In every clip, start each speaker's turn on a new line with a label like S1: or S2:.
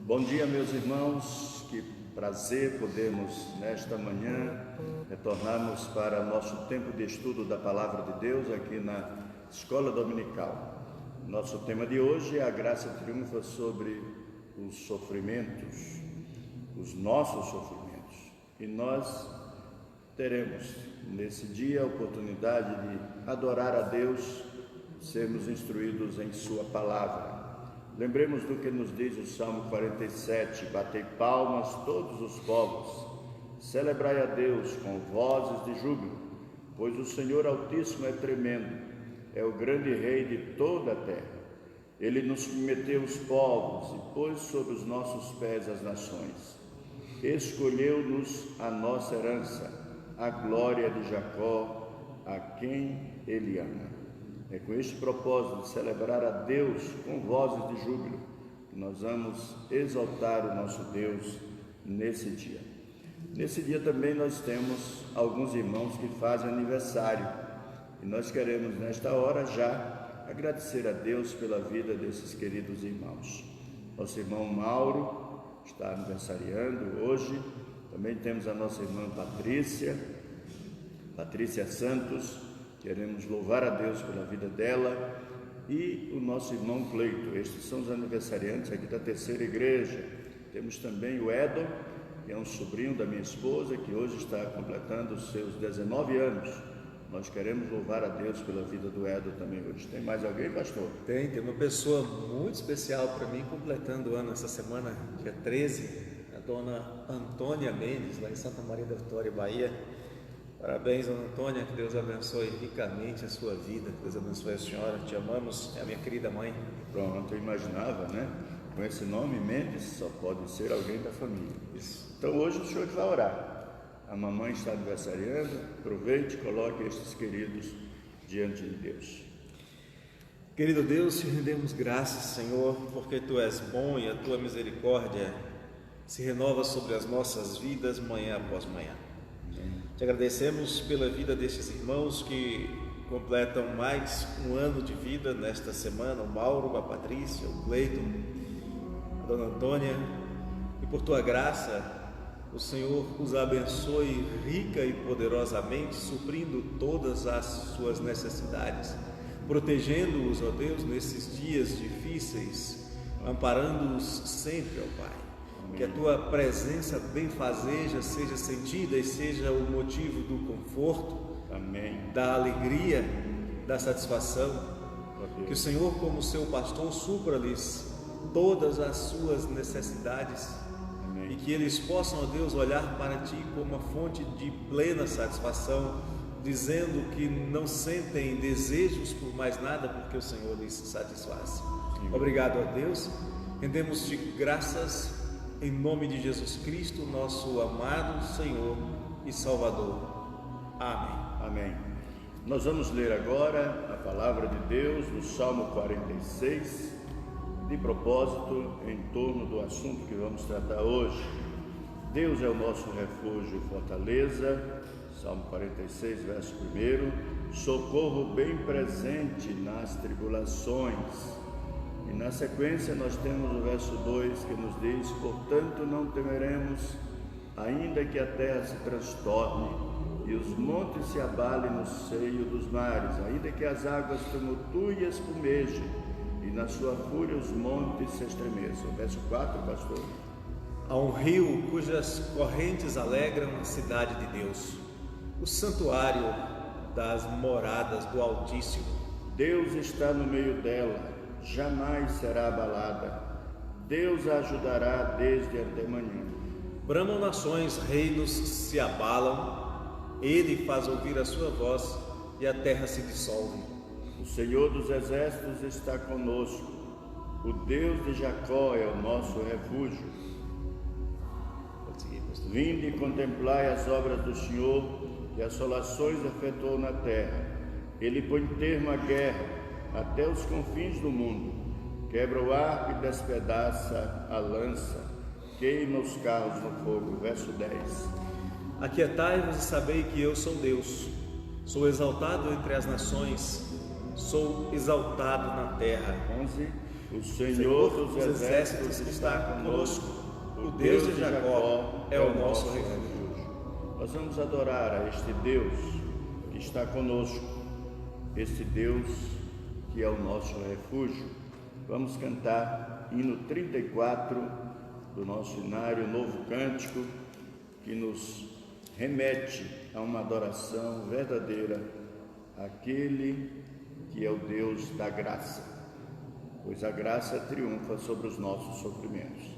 S1: Bom dia, meus irmãos, que prazer podermos nesta manhã retornarmos para nosso tempo de estudo da Palavra de Deus aqui na Escola Dominical. Nosso tema de hoje é a graça triunfa sobre os sofrimentos, os nossos sofrimentos. E nós teremos nesse dia a oportunidade de adorar a Deus, sermos instruídos em Sua Palavra. Lembremos do que nos diz o Salmo 47, batei palmas todos os povos, celebrai a Deus com vozes de júbilo, pois o Senhor Altíssimo é tremendo, é o grande Rei de toda a terra. Ele nos submeteu os povos e pôs sobre os nossos pés as nações. Escolheu-nos a nossa herança, a glória de Jacó, a quem Ele ama. É com este propósito de celebrar a Deus com vozes de júbilo que nós vamos exaltar o nosso Deus nesse dia. Nesse dia também nós temos alguns irmãos que fazem aniversário e nós queremos nesta hora já agradecer a Deus pela vida desses queridos irmãos. Nosso irmão Mauro está aniversariando hoje, também temos a nossa irmã Patrícia Santos. Queremos louvar a Deus pela vida dela e o nosso irmão Cleito. Estes são os aniversariantes aqui da terceira igreja. Temos também o Edon, que é um sobrinho da minha esposa, que hoje está completando os seus 19 anos. Nós queremos louvar a Deus pela vida do Edon também hoje. Tem mais alguém, pastor?
S2: Tem uma pessoa muito especial para mim, completando o ano essa semana, dia 13, a dona Antônia Mendes, lá em Santa Maria da Vitória, Bahia. Parabéns, dona Antônia, que Deus abençoe ricamente a sua vida, que Deus abençoe a senhora, te amamos, é a minha querida mãe.
S1: Pronto, eu imaginava, né? Com esse nome, Mendes, só pode ser alguém da família.
S2: Isso.
S1: Então hoje o senhor que vai orar. A mamãe está aniversariando, aproveite e coloque estes queridos diante de Deus.
S2: Querido Deus, te rendemos graças, Senhor, porque Tu és bom e a Tua misericórdia se renova sobre as nossas vidas manhã após manhã. Te agradecemos pela vida destes irmãos que completam mais um ano de vida nesta semana, o Mauro, a Patrícia, o Cleiton, a dona Antônia, e por Tua graça, o Senhor os abençoe rica e poderosamente, suprindo todas as suas necessidades, protegendo-os, ó Deus, nesses dias difíceis, amparando-os sempre, ó Pai. Que a Tua presença benfazeja seja sentida e seja o motivo do conforto,
S1: Amém.
S2: Da alegria, da satisfação. Que o Senhor, como seu pastor, supra-lhes todas as suas necessidades.
S1: Amém.
S2: E que eles possam, ó Deus, olhar para Ti como uma fonte de plena satisfação, dizendo que não sentem desejos por mais nada, porque o Senhor lhes satisfaz. Obrigado, ó Deus. Rendemos-te graças em nome de Jesus Cristo, nosso amado Senhor e Salvador. Amém.
S1: Amém. Nós vamos ler agora a palavra de Deus no Salmo 46, de propósito em torno do assunto que vamos tratar hoje. Deus é o nosso refúgio e fortaleza. Salmo 46, verso 1. Socorro bem presente nas tribulações. E na sequência nós temos o verso 2 que nos diz: portanto não temeremos, ainda que a terra se transtorne e os montes se abalem no seio dos mares, ainda que as águas tumultuem e espumejem, e na sua fúria os montes se estremeçam. Verso 4, pastor.
S2: Há um rio cujas correntes alegram a cidade de Deus, o santuário das moradas do Altíssimo.
S1: Deus está no meio dela, jamais será abalada. Deus a ajudará desde antemanhã.
S2: Bramam nações, reinos se abalam, Ele faz ouvir a sua voz e a terra se dissolve.
S1: O Senhor dos exércitos está conosco, o Deus de Jacó é o nosso refúgio. Vinde e contemplai as obras do Senhor, que assolações efetuou na terra. Ele põe termo à guerra até os confins do mundo, quebra o arco e despedaça a lança, queima os carros no fogo. Verso 10.
S2: Aquietai-vos e sabei que eu sou Deus, sou exaltado entre as nações, sou exaltado na terra.
S1: 11. O Senhor dos exércitos está conosco. O Deus de Jacó é o nosso refúgio. Nós vamos adorar a este Deus que está conosco, este Deus que é o nosso refúgio. Vamos cantar hino 34 do nosso hinário, novo cântico, que nos remete a uma adoração verdadeira àquele que é o Deus da graça, pois a graça triunfa sobre os nossos sofrimentos.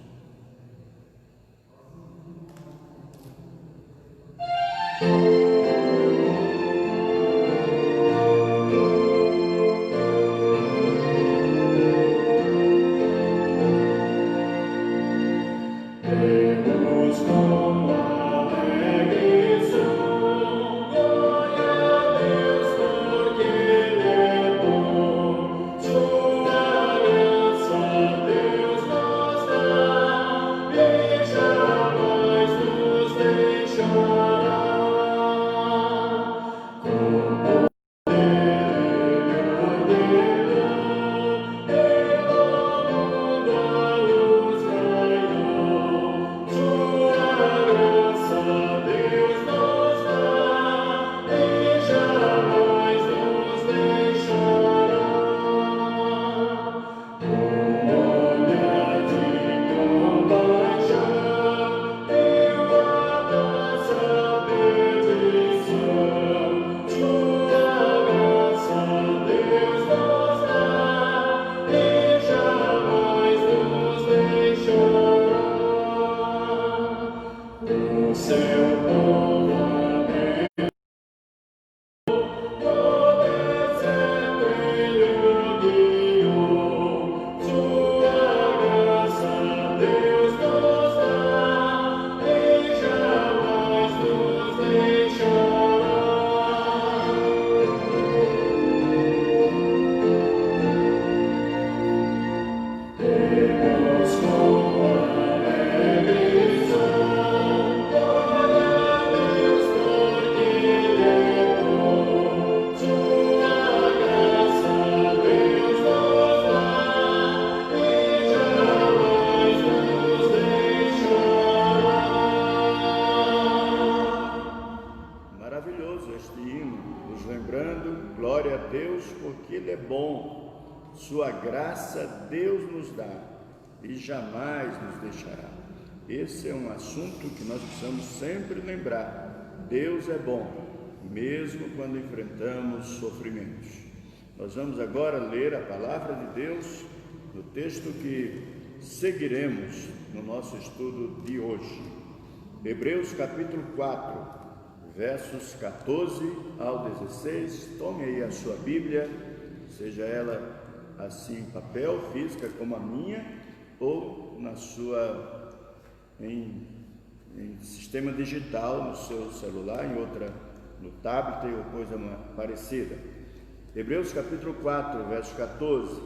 S1: Sua graça Deus nos dá e jamais nos deixará. Esse é um assunto que nós precisamos sempre lembrar. Deus é bom, mesmo quando enfrentamos sofrimentos. Nós vamos agora ler a palavra de Deus no texto que seguiremos no nosso estudo de hoje. Hebreus capítulo 4, versos 14 ao 16. Tome aí a sua Bíblia, seja ela assim em papel, física como a minha, ou na sua em sistema digital, no seu celular, em outra, no tablet ou coisa parecida. Hebreus capítulo 4, verso 14.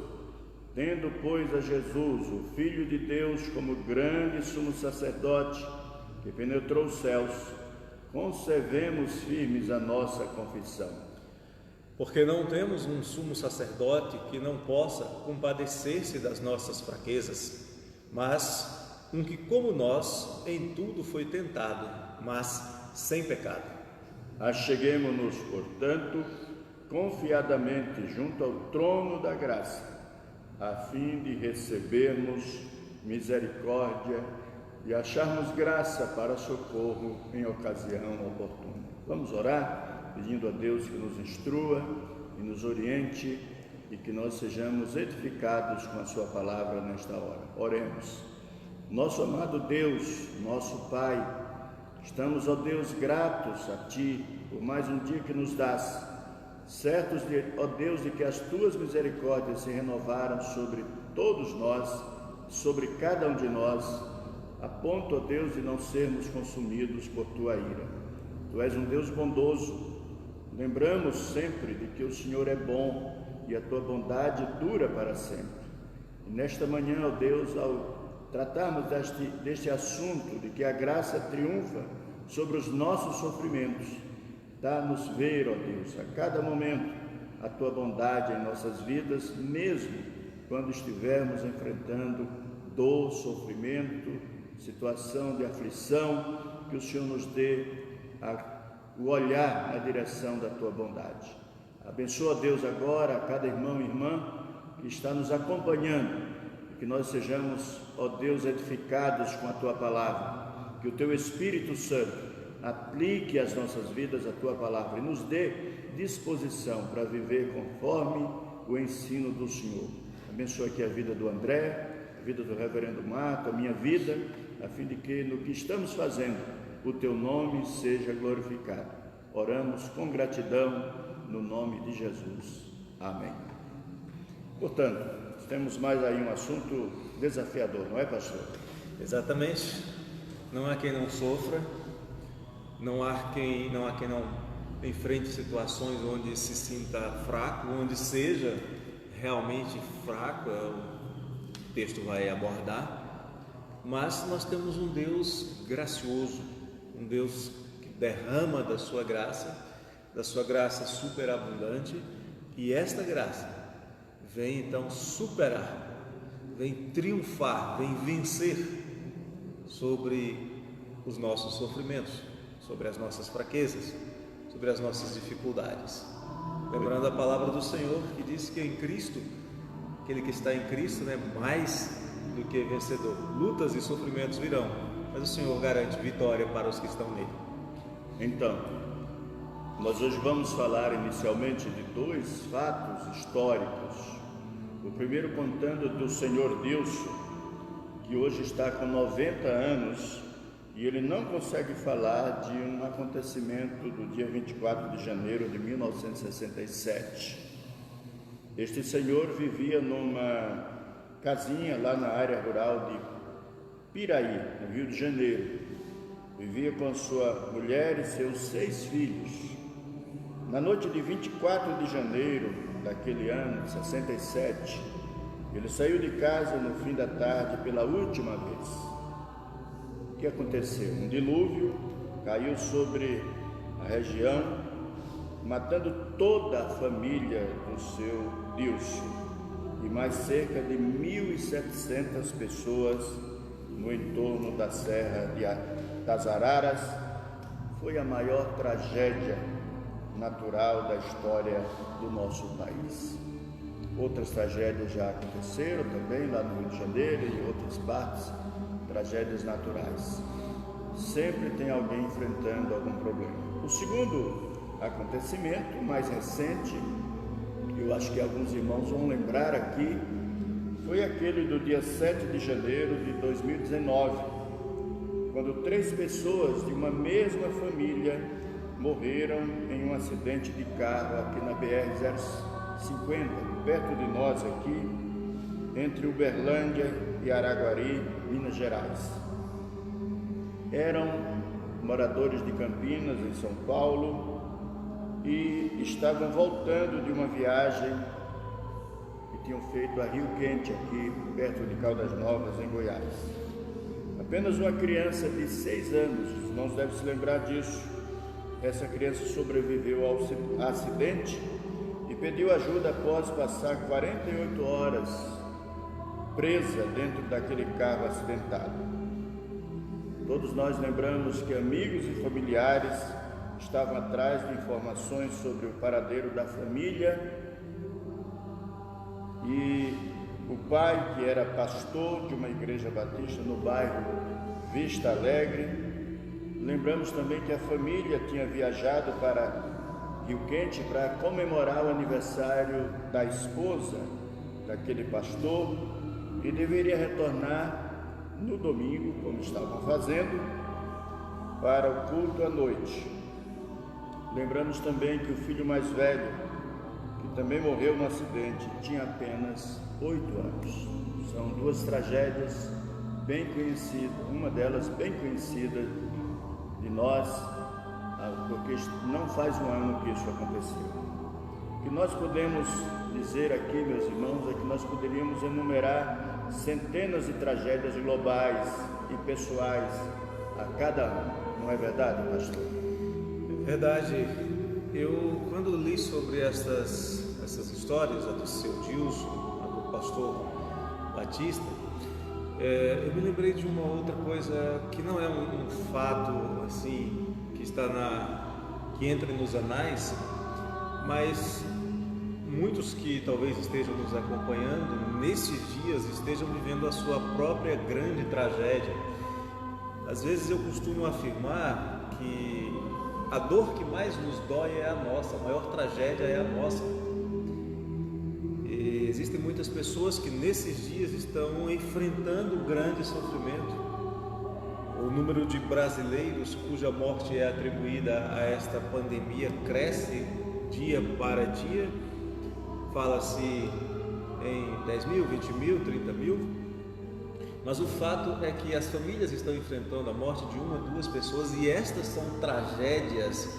S1: Tendo, pois, a Jesus, o Filho de Deus, como grande sumo sacerdote, que penetrou os céus, conservemos firmes a nossa confissão.
S2: Porque não temos um sumo sacerdote que não possa compadecer-se das nossas fraquezas, mas um que, como nós, em tudo foi tentado, mas sem pecado.
S1: Acheguemo-nos, portanto, confiadamente junto ao trono da graça, a fim de recebermos misericórdia e acharmos graça para socorro em ocasião oportuna. Vamos orar? Pedindo a Deus que nos instrua e nos oriente e que nós sejamos edificados com a sua palavra nesta hora. Oremos. Nosso amado Deus, nosso Pai, estamos, ó Deus, gratos a Ti por mais um dia que nos dás, certos, ó Deus, de que as Tuas misericórdias se renovaram sobre todos nós, sobre cada um de nós, a ponto, ó Deus, de não sermos consumidos por Tua ira. Tu és um Deus bondoso. Lembramos sempre de que o Senhor é bom e a Tua bondade dura para sempre. E nesta manhã, ó Deus, ao tratarmos deste assunto de que a graça triunfa sobre os nossos sofrimentos, dá-nos ver, ó Deus, a cada momento a Tua bondade em nossas vidas, mesmo quando estivermos enfrentando dor, sofrimento, situação de aflição, que o Senhor nos dê o olhar na direção da Tua bondade. Abençoa, Deus, agora a cada irmão e irmã que está nos acompanhando, que nós sejamos, ó Deus, edificados com a Tua palavra, que o Teu Espírito Santo aplique às nossas vidas a Tua palavra e nos dê disposição para viver conforme o ensino do Senhor. Abençoa aqui a vida do André, a vida do reverendo Marco, a minha vida, a fim de que no que estamos fazendo o Teu nome seja glorificado. Oramos com gratidão no nome de Jesus. Amém. Portanto, temos mais aí um assunto desafiador, não é, pastor?
S2: Exatamente. Não há quem não sofra, não há quem não enfrente situações onde se sinta fraco, onde seja realmente fraco, o texto vai abordar, mas nós temos um Deus gracioso, um Deus que derrama da sua graça superabundante, e esta graça vem então superar, vem triunfar, vem vencer sobre os nossos sofrimentos, sobre as nossas fraquezas, sobre as nossas dificuldades. Lembrando a palavra do Senhor que diz que em Cristo, aquele que está em Cristo, é mais do que vencedor. Lutas e sofrimentos virão, mas o Senhor garante vitória para os que estão nele.
S1: Então, nós hoje vamos falar inicialmente de dois fatos históricos. O primeiro contando do senhor Dilson, que hoje está com 90 anos, e ele não consegue falar de um acontecimento do dia 24 de janeiro de 1967. Este senhor vivia numa casinha lá na área rural de Piraí, no Rio de Janeiro. Vivia com sua mulher e seus 6 filhos. Na noite de 24 de janeiro daquele ano, de 67, ele saiu de casa no fim da tarde pela última vez. O que aconteceu? Um dilúvio caiu sobre a região, matando toda a família do seu Dilson e mais cerca de 1.700 pessoas no entorno da Serra das Araras. Foi a maior tragédia natural da história do nosso país. Outras tragédias já aconteceram também lá no Rio de Janeiro e em outras partes, tragédias naturais. Sempre tem alguém enfrentando algum problema. O segundo acontecimento, mais recente, que eu acho que alguns irmãos vão lembrar aqui, foi aquele do dia 7 de janeiro de 2019, quando 3 pessoas de uma mesma família morreram em um acidente de carro aqui na BR-050, perto de nós aqui, entre Uberlândia e Araguari, Minas Gerais. Eram moradores de Campinas, em São Paulo, e estavam voltando de uma viagem que tinham feito a Rio Quente, aqui perto de Caldas Novas, em Goiás. Apenas uma criança de 6 anos, os irmãos devem se lembrar disso. Essa criança sobreviveu ao acidente e pediu ajuda após passar 48 horas presa dentro daquele carro acidentado. Todos nós lembramos que amigos e familiares estavam atrás de informações sobre o paradeiro da família, e o pai, que era pastor de uma igreja batista no bairro Vista Alegre, lembramos também que a família tinha viajado para Rio Quente para comemorar o aniversário da esposa daquele pastor e deveria retornar no domingo, como estavam fazendo, para o culto à noite. Lembramos também que o filho mais velho, que também morreu no acidente, tinha apenas 8 anos. São 2 tragédias bem conhecidas, uma delas bem conhecida de nós, porque não faz um ano que isso aconteceu. O que nós podemos dizer aqui, meus irmãos, é que nós poderíamos enumerar centenas de tragédias globais e pessoais a cada ano. Não é verdade, pastor?
S2: É verdade. Eu, quando li sobre essas histórias, a do seu Dilson, a do pastor Batista, eu me lembrei de uma outra coisa que não é um fato assim que que entra nos anais, mas muitos que talvez estejam nos acompanhando nesses dias estejam vivendo a sua própria grande tragédia. Às vezes eu costumo afirmar que a dor que mais nos dói é a nossa, a maior tragédia é a nossa. E existem muitas pessoas que nesses dias estão enfrentando grande sofrimento. O número de brasileiros cuja morte é atribuída a esta pandemia cresce dia para dia. Fala-se em 10 mil, 20 mil, 30 mil. Mas o fato é que as famílias estão enfrentando a morte de uma, duas pessoas, e estas são tragédias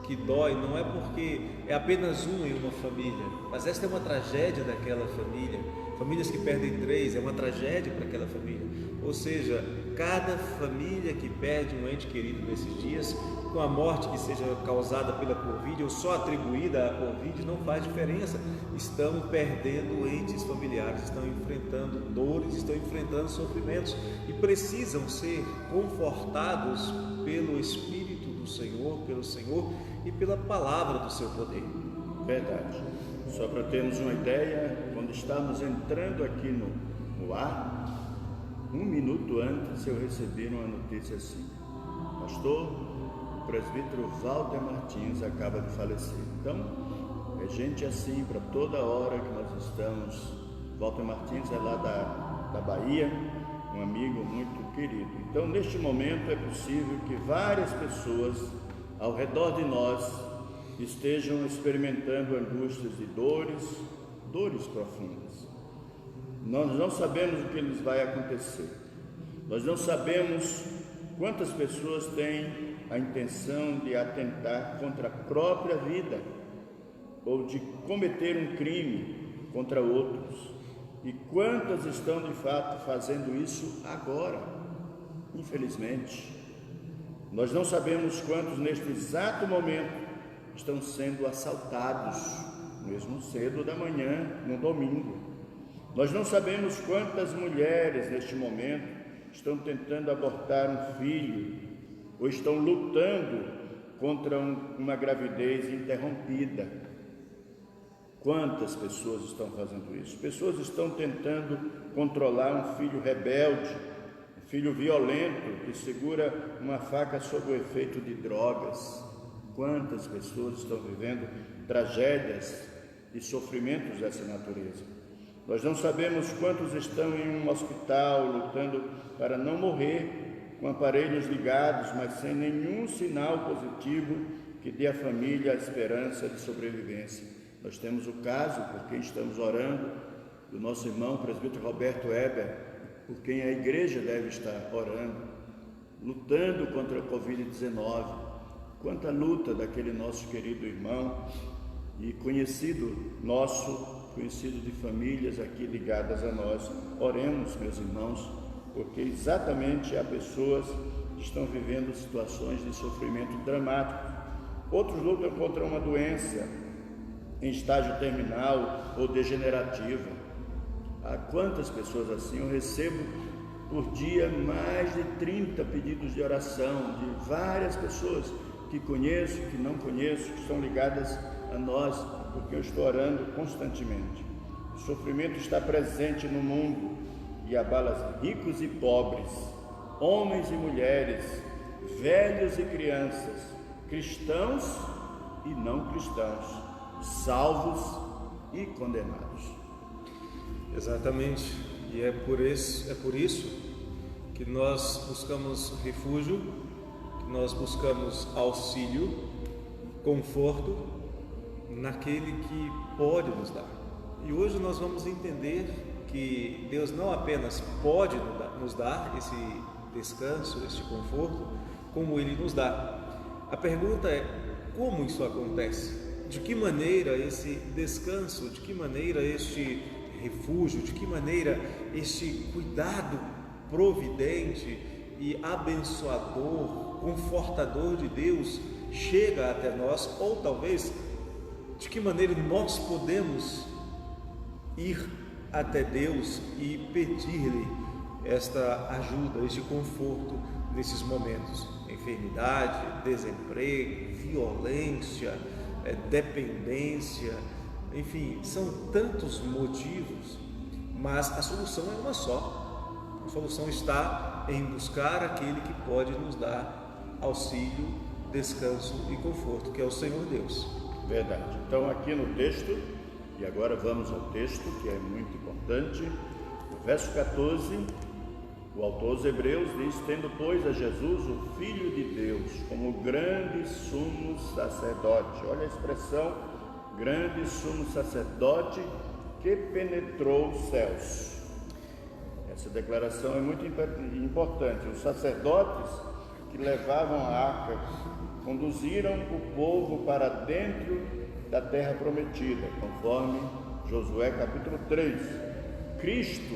S2: que dói, não é porque é apenas uma em uma família, mas esta é uma tragédia daquela família. Famílias que perdem 3 é uma tragédia para aquela família. Ou seja, cada família que perde um ente querido nesses dias, com a morte que seja causada pela Covid ou só atribuída à Covid, não faz diferença. Estão perdendo entes familiares, estão enfrentando dores, estão enfrentando sofrimentos e precisam ser confortados pelo Espírito do Senhor, pelo Senhor e pela palavra do seu poder.
S1: Verdade. Só para termos uma ideia, quando estávamos entrando aqui no ar, 1 minuto antes eu recebi uma notícia assim: pastor, o presbítero Walter Martins acaba de falecer. Então, é gente assim para toda hora que nós estamos. Walter Martins é lá da Bahia, um amigo muito querido. Então, neste momento é possível que várias pessoas ao redor de nós estejam experimentando angústias e dores profundas. Nós não sabemos o que lhes vai acontecer. Nós não sabemos quantas pessoas têm a intenção de atentar contra a própria vida ou de cometer um crime contra outros. E quantas estão de fato fazendo isso agora, infelizmente. Nós não sabemos quantos neste exato momento estão sendo assaltados, mesmo cedo da manhã, no domingo. Nós não sabemos quantas mulheres neste momento estão tentando abortar um filho ou estão lutando contra uma gravidez interrompida. Quantas pessoas estão fazendo isso? Pessoas estão tentando controlar um filho rebelde, um filho violento que segura uma faca sob o efeito de drogas. Quantas pessoas estão vivendo tragédias e sofrimentos dessa natureza? Nós não sabemos quantos estão em um hospital lutando para não morrer, com aparelhos ligados, mas sem nenhum sinal positivo que dê à família a esperança de sobrevivência. Nós temos o caso, por quem estamos orando, do nosso irmão presbítero Roberto Weber, por quem a igreja deve estar orando, lutando contra a Covid-19. Quanta luta daquele nosso querido irmão e conhecido de famílias aqui ligadas a nós. Oremos, meus irmãos, porque exatamente há pessoas que estão vivendo situações de sofrimento dramático. Outros lutam contra uma doença em estágio terminal ou degenerativa. Há quantas pessoas assim? Eu recebo por dia mais de 30 pedidos de oração de várias pessoas que conheço, que não conheço, que estão ligadas a nós, porque eu estou orando constantemente. O sofrimento está presente no mundo e abala ricos e pobres, homens e mulheres, velhos e crianças, cristãos e não cristãos, salvos e condenados.
S2: Exatamente, e é por isso que nós buscamos refúgio, que nós buscamos auxílio, conforto naquele que pode nos dar. E hoje nós vamos entender que Deus não apenas pode nos dar esse descanso, este conforto, como Ele nos dá. A pergunta é: como isso acontece? De que maneira esse descanso, de que maneira este refúgio, de que maneira este cuidado providente e abençoador, confortador de Deus chega até nós, ou talvez de que maneira nós podemos ir até Deus e pedir-lhe esta ajuda, este conforto nesses momentos: enfermidade, desemprego, violência, dependência, enfim, são tantos motivos, mas a solução é uma só. A solução está em buscar aquele que pode nos dar auxílio, descanso e conforto, que é o Senhor Deus.
S1: Verdade. Então, aqui no texto, e agora vamos ao texto, que é muito importante, no verso 14, o autor aos Hebreus diz: tendo, pois, a Jesus, o Filho de Deus, como grande sumo sacerdote. Olha a expressão, grande sumo sacerdote que penetrou os céus. Essa declaração é muito importante. Os sacerdotes que levavam a arca conduziram o povo para dentro da terra prometida, conforme Josué capítulo 3. Cristo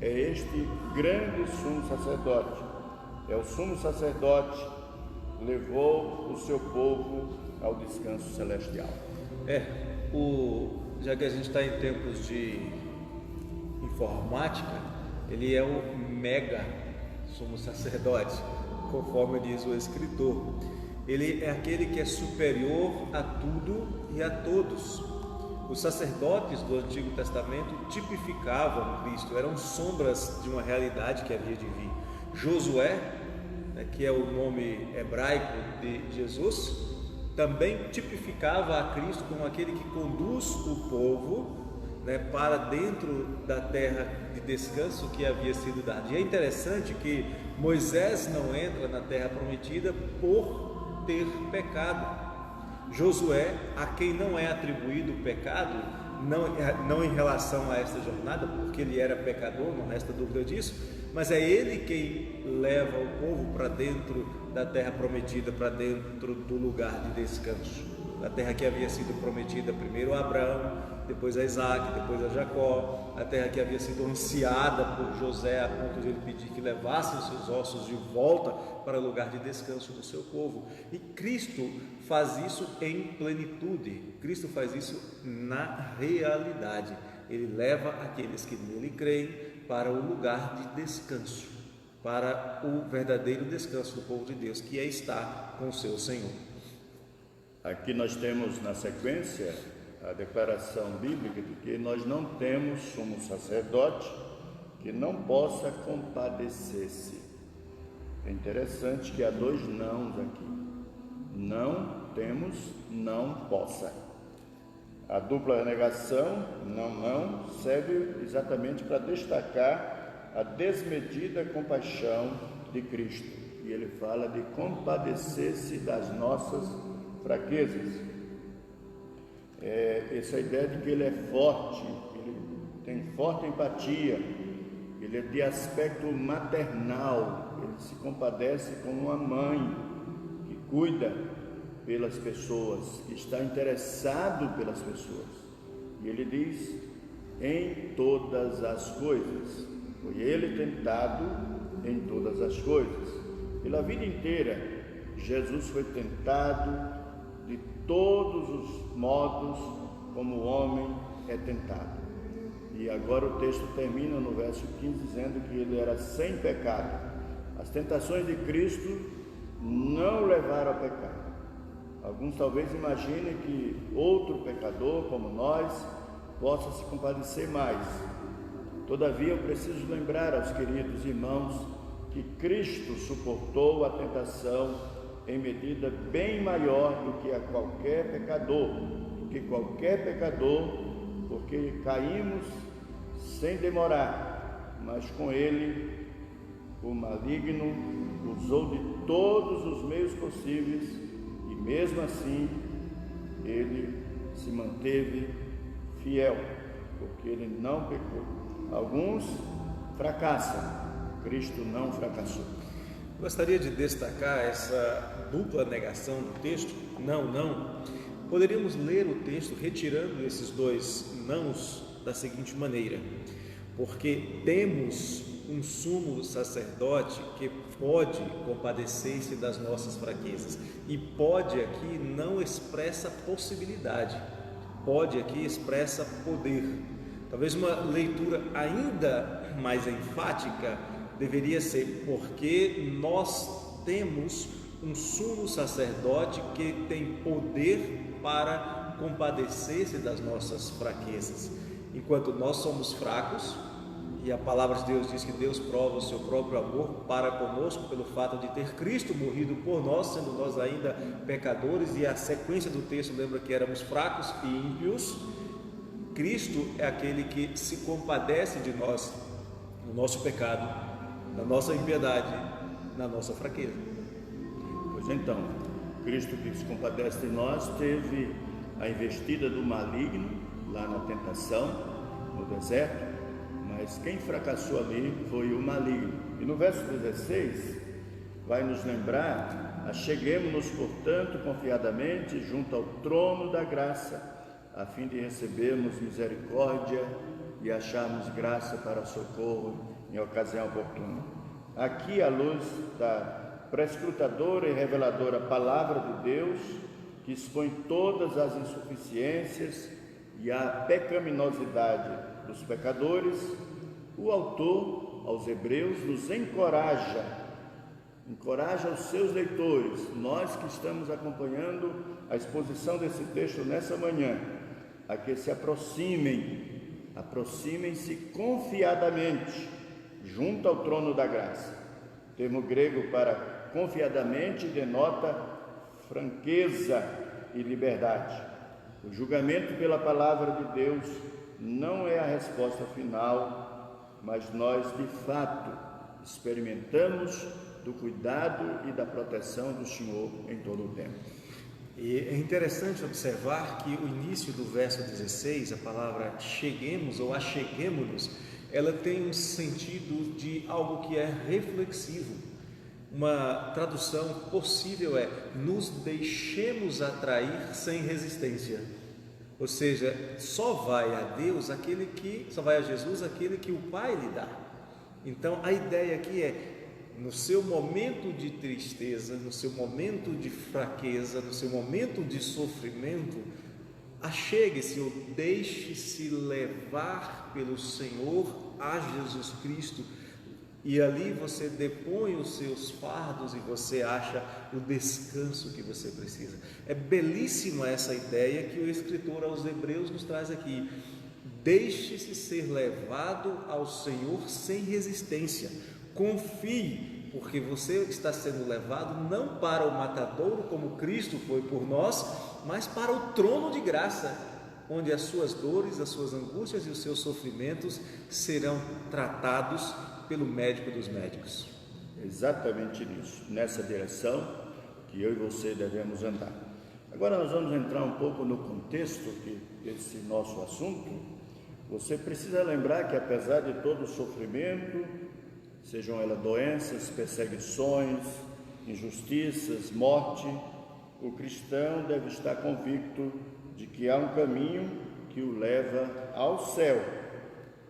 S1: é este grande sumo sacerdote, é o sumo sacerdote que levou o seu povo ao descanso celestial.
S2: Já que a gente está em tempos de informática, ele é o mega sumo sacerdote, conforme diz o escritor. Ele é aquele que é superior a tudo e a todos. Os sacerdotes do Antigo Testamento tipificavam Cristo, eram sombras de uma realidade que havia de vir. Josué, que é o nome hebraico de Jesus, também tipificava a Cristo como aquele que conduz o povo para dentro da terra de descanso que havia sido dada. E é interessante que Moisés não entra na terra prometida por ter pecado. Josué, a quem não é atribuído o pecado, não em relação a esta jornada, porque ele era pecador, não resta dúvida disso, mas é ele quem leva o povo para dentro da terra prometida, para dentro do lugar de descanso, a terra que havia sido prometida primeiro a Abraão, depois a Isaac, depois a Jacó, a terra que havia sido ansiada por José a ponto de ele pedir que levassem os seus ossos de volta para o lugar de descanso do seu povo. E Cristo faz isso em plenitude, Cristo faz isso na realidade. Ele leva aqueles que nele creem para o lugar de descanso, para o verdadeiro descanso do povo de Deus, que é estar com o seu Senhor.
S1: Aqui nós temos na sequência a declaração bíblica de que nós não temos sumo sacerdote que não possa compadecer-se. É interessante que há dois nãos aqui. Não temos, não possa. A dupla negação, não, serve exatamente para destacar a desmedida compaixão de Cristo. E ele fala de compadecer-se das nossas fraquezas. Essa ideia de que ele é forte, ele tem forte empatia, ele é de aspecto maternal, ele se compadece como uma mãe que cuida pelas pessoas, que está interessado pelas pessoas. E ele diz: em todas as coisas. Foi ele tentado em todas as coisas. Pela vida inteira, Jesus foi tentado de todos os modos como o homem é tentado. E agora o texto termina no verso 15 dizendo que ele era sem pecado. As tentações de Cristo não levaram ao pecado. Alguns talvez imaginem que outro pecador como nós possa se compadecer mais. Todavia eu preciso lembrar aos queridos irmãos que Cristo suportou a tentação em medida bem maior do que a qualquer pecador, porque caímos sem demorar, mas com ele o maligno usou de todos os meios possíveis e mesmo assim ele se manteve fiel, porque ele não pecou. Alguns fracassam, Cristo não fracassou.
S2: Gostaria de destacar essa dupla negação do texto, não. Poderíamos ler o texto retirando esses dois nãos da seguinte maneira: porque temos um sumo sacerdote que pode compadecer-se das nossas fraquezas. E pode aqui não expressa possibilidade, pode aqui expressa poder. Talvez uma leitura ainda mais enfática deveria ser: porque nós temos um sumo sacerdote que tem poder para compadecer-se das nossas fraquezas. Enquanto nós somos fracos, e a palavra de Deus diz que Deus prova o seu próprio amor para conosco pelo fato de ter Cristo morrido por nós, sendo nós ainda pecadores, e a sequência do texto lembra que éramos fracos e ímpios. Cristo é aquele que se compadece de nós, no nosso pecado, na nossa impiedade, na nossa fraqueza.
S1: Pois então, Cristo que se compadece de nós teve a investida do maligno lá na tentação, no deserto, mas quem fracassou ali foi o maligno. E no verso 16 vai nos lembrar: acheguemo-nos, portanto, confiadamente junto ao trono da graça, a fim de recebermos misericórdia e acharmos graça para socorro em ocasião oportuna. Aqui, à luz da prescrutadora e reveladora palavra de Deus, que expõe todas as insuficiências e a pecaminosidade dos pecadores, o autor aos Hebreus nos encoraja os seus leitores, nós que estamos acompanhando a exposição desse texto nessa manhã, a que se aproximem-se confiadamente junto ao trono da graça. O termo grego para confiadamente denota franqueza e liberdade. O julgamento pela palavra de Deus não é a resposta final, mas nós de fato experimentamos do cuidado e da proteção do Senhor em todo o tempo.
S2: E é interessante observar que o início do verso 16, a palavra cheguemos ou acheguemo-nos, ela tem um sentido de algo que é reflexivo. Uma tradução possível é: nos deixemos atrair sem resistência. Ou seja, só vai a Jesus aquele que o Pai lhe dá. Então a ideia aqui é: no seu momento de tristeza, no seu momento de fraqueza, no seu momento de sofrimento, achegue-se ou deixe-se levar pelo Senhor a Jesus Cristo, e ali você depõe os seus fardos e você acha o descanso que você precisa. É belíssima essa ideia que o escritor aos Hebreus nos traz aqui: deixe-se ser levado ao Senhor sem resistência. Confie, porque você está sendo levado não para o matadouro como Cristo foi por nós, mas para o trono de graça, onde as suas dores, as suas angústias e os seus sofrimentos serão tratados pelo médico dos médicos.
S1: Exatamente nisso, nessa direção que eu e você devemos andar. Agora nós vamos entrar um pouco no contexto desse nosso assunto. Você precisa lembrar que apesar de todo o sofrimento, sejam elas doenças, perseguições, injustiças, morte, o cristão deve estar convicto de que há um caminho que o leva ao céu,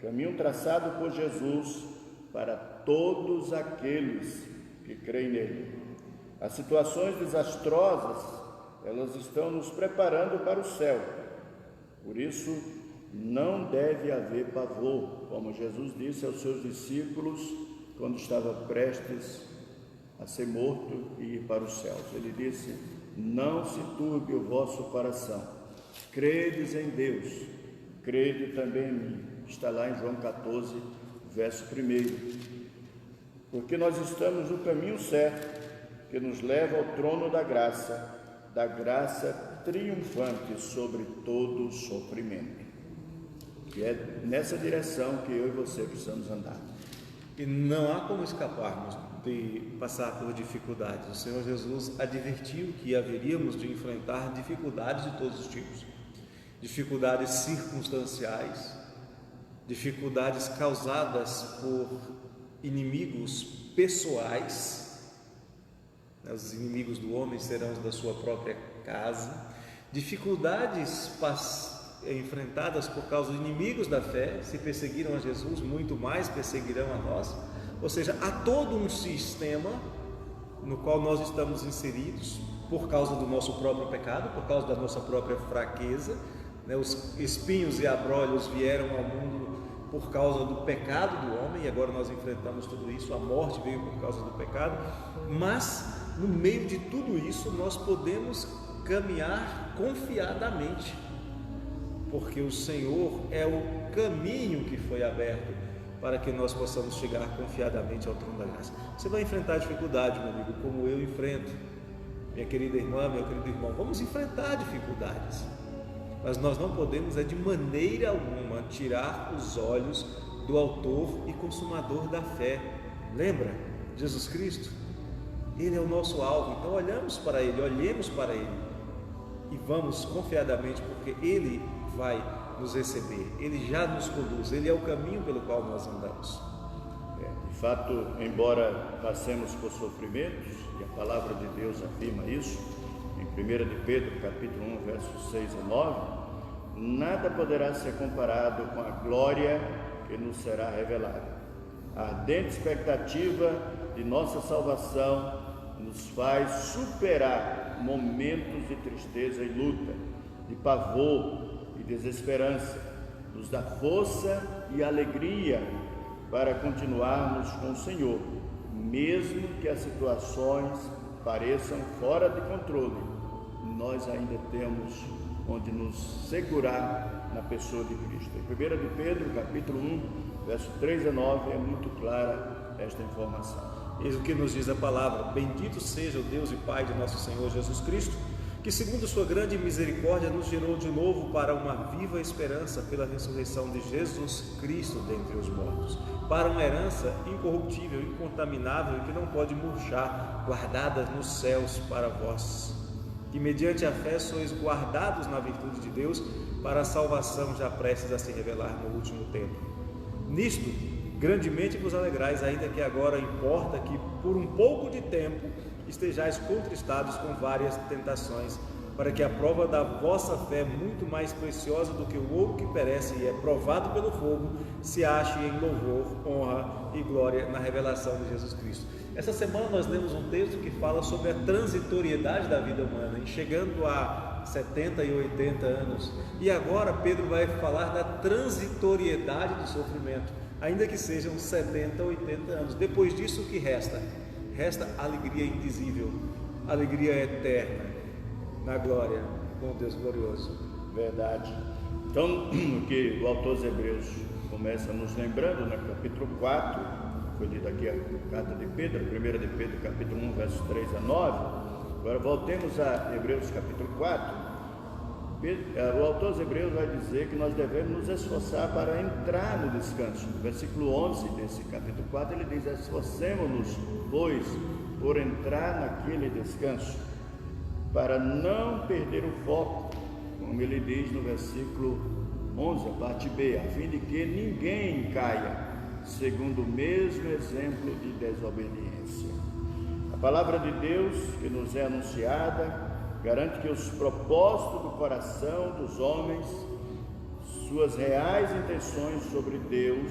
S1: caminho traçado por Jesus para todos aqueles que creem nele. As situações desastrosas, elas estão nos preparando para o céu. Por isso, não deve haver pavor, como Jesus disse aos seus discípulos quando estava prestes a ser morto e ir para os céus. Ele disse: não se turbe o vosso coração, credes em Deus, crede também em mim. Está lá em João 14, verso 1. Porque nós estamos no caminho certo, que nos leva ao trono da graça triunfante sobre todo o sofrimento. E é nessa direção que eu e você precisamos andar.
S2: E não há como escaparmos de passar por dificuldades. O Senhor Jesus advertiu que haveríamos de enfrentar dificuldades de todos os tipos. Dificuldades circunstanciais, dificuldades causadas por inimigos pessoais. Os inimigos do homem serão os da sua própria casa. Dificuldades enfrentadas por causa de inimigos da fé. Se perseguiram a Jesus, muito mais perseguirão a nós. Ou seja, há todo um sistema no qual nós estamos inseridos por causa do nosso próprio pecado, por causa da nossa própria fraqueza, né? Os espinhos e abrolhos vieram ao mundo por causa do pecado do homem, e agora nós enfrentamos tudo isso. A morte veio por causa do pecado, mas no meio de tudo isso nós podemos caminhar confiadamente, porque o Senhor é o caminho que foi aberto para que nós possamos chegar confiadamente ao trono da graça. Você vai enfrentar dificuldade, meu amigo, como eu enfrento. Minha querida irmã, meu querido irmão, vamos enfrentar dificuldades, mas nós não podemos de maneira alguma tirar os olhos do autor e consumador da fé. Lembra? Jesus Cristo, Ele é o nosso alvo, então olhemos para Ele e vamos confiadamente, porque Ele vai nos receber, Ele já nos conduz, Ele é o caminho pelo qual nós andamos.
S1: De fato, embora passemos por sofrimentos, e a palavra de Deus afirma isso, em 1 de Pedro, capítulo 1, versos 6 a 9, nada poderá ser comparado com a glória que nos será revelada. A ardente expectativa de nossa salvação nos faz superar momentos de tristeza e luta, de pavor e desesperança, nos dá força e alegria para continuarmos com o Senhor, mesmo que as situações pareçam fora de controle. Nós ainda temos onde nos segurar na pessoa de Cristo. Em 1 de Pedro, capítulo 1, verso 3 a 9, é muito clara esta informação.
S2: Eis o que nos diz a palavra: bendito seja o Deus e Pai de nosso Senhor Jesus Cristo, que segundo sua grande misericórdia nos gerou de novo para uma viva esperança pela ressurreição de Jesus Cristo dentre os mortos, para uma herança incorruptível, incontaminável e que não pode murchar, guardada nos céus para vós, que mediante a fé sois guardados na virtude de Deus para a salvação já prestes a se revelar no último tempo. Nisto grandemente vos alegrais, ainda que agora importa que por um pouco de tempo estejais contristados com várias tentações, para que a prova da vossa fé, muito mais preciosa do que o ouro que perece e é provado pelo fogo, se ache em louvor, honra e glória na revelação de Jesus Cristo. Essa semana nós lemos um texto que fala sobre a transitoriedade da vida humana, e chegando a 70 e 80 anos, e agora Pedro vai falar da transitoriedade do sofrimento, ainda que sejam 70 ou 80 anos. Depois disso, o que resta? Resta alegria indizível, alegria eterna, na glória com Deus glorioso.
S1: Verdade. Então, o que o autor aos Hebreus começa nos lembrando, no capítulo 4, foi lido aqui a carta de Pedro, 1 de Pedro, capítulo 1, versos 3 a 9. Agora voltemos a Hebreus, capítulo 4. O autor aos Hebreus vai dizer que nós devemos nos esforçar para entrar no descanso. No versículo 11 desse capítulo 4, ele diz: esforcemo-nos, pois, por entrar naquele descanso, para não perder o foco, como ele diz no versículo 11, a parte B, a fim de que ninguém caia, segundo o mesmo exemplo de desobediência. A palavra de Deus que nos é anunciada garante que os propósitos do coração dos homens, suas reais intenções sobre Deus,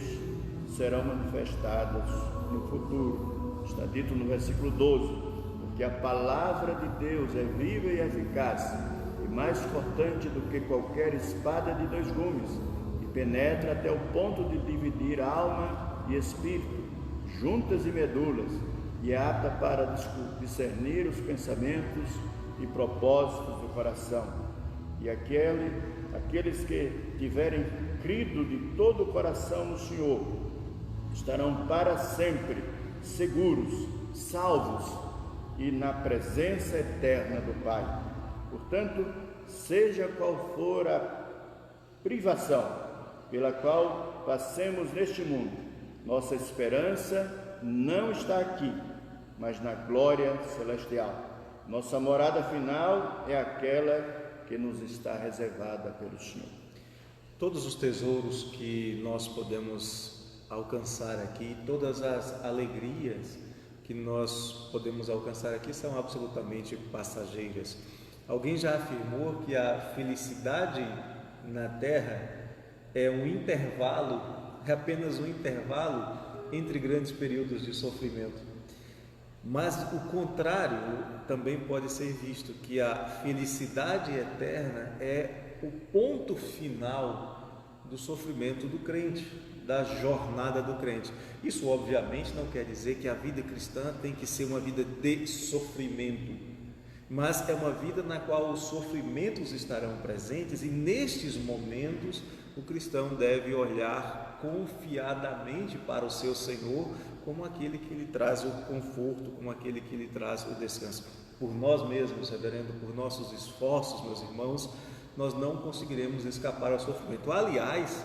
S1: serão manifestadas no futuro. Está dito no versículo 12, porque a palavra de Deus é viva e eficaz, e mais cortante do que qualquer espada de dois gumes, e penetra até o ponto de dividir alma e espírito, juntas e medulas, e é apta para discernir os pensamentos e propósitos do coração. E aqueles que tiverem crido de todo o coração no Senhor estarão para sempre seguros, salvos e na presença eterna do Pai. Portanto, seja qual for a privação pela qual passemos neste mundo, nossa esperança não está aqui, mas na glória celestial. Nossa morada final é aquela que nos está reservada pelo Senhor.
S2: Todos os tesouros que nós podemos alcançar aqui, todas as alegrias que nós podemos alcançar aqui são absolutamente passageiras. Alguém já afirmou que a felicidade na terra é um intervalo, é apenas um intervalo entre grandes períodos de sofrimento. Mas o contrário também pode ser visto, que a felicidade eterna é o ponto final do sofrimento do crente, da jornada do crente. Isso obviamente não quer dizer que a vida cristã tem que ser uma vida de sofrimento, mas é uma vida na qual os sofrimentos estarão presentes, e nestes momentos o cristão deve olhar confiadamente para o seu Senhor como aquele que lhe traz o conforto, como aquele que lhe traz o descanso. Por nós mesmos, reverendo, por nossos esforços, meus irmãos, nós não conseguiremos escapar ao sofrimento. Aliás,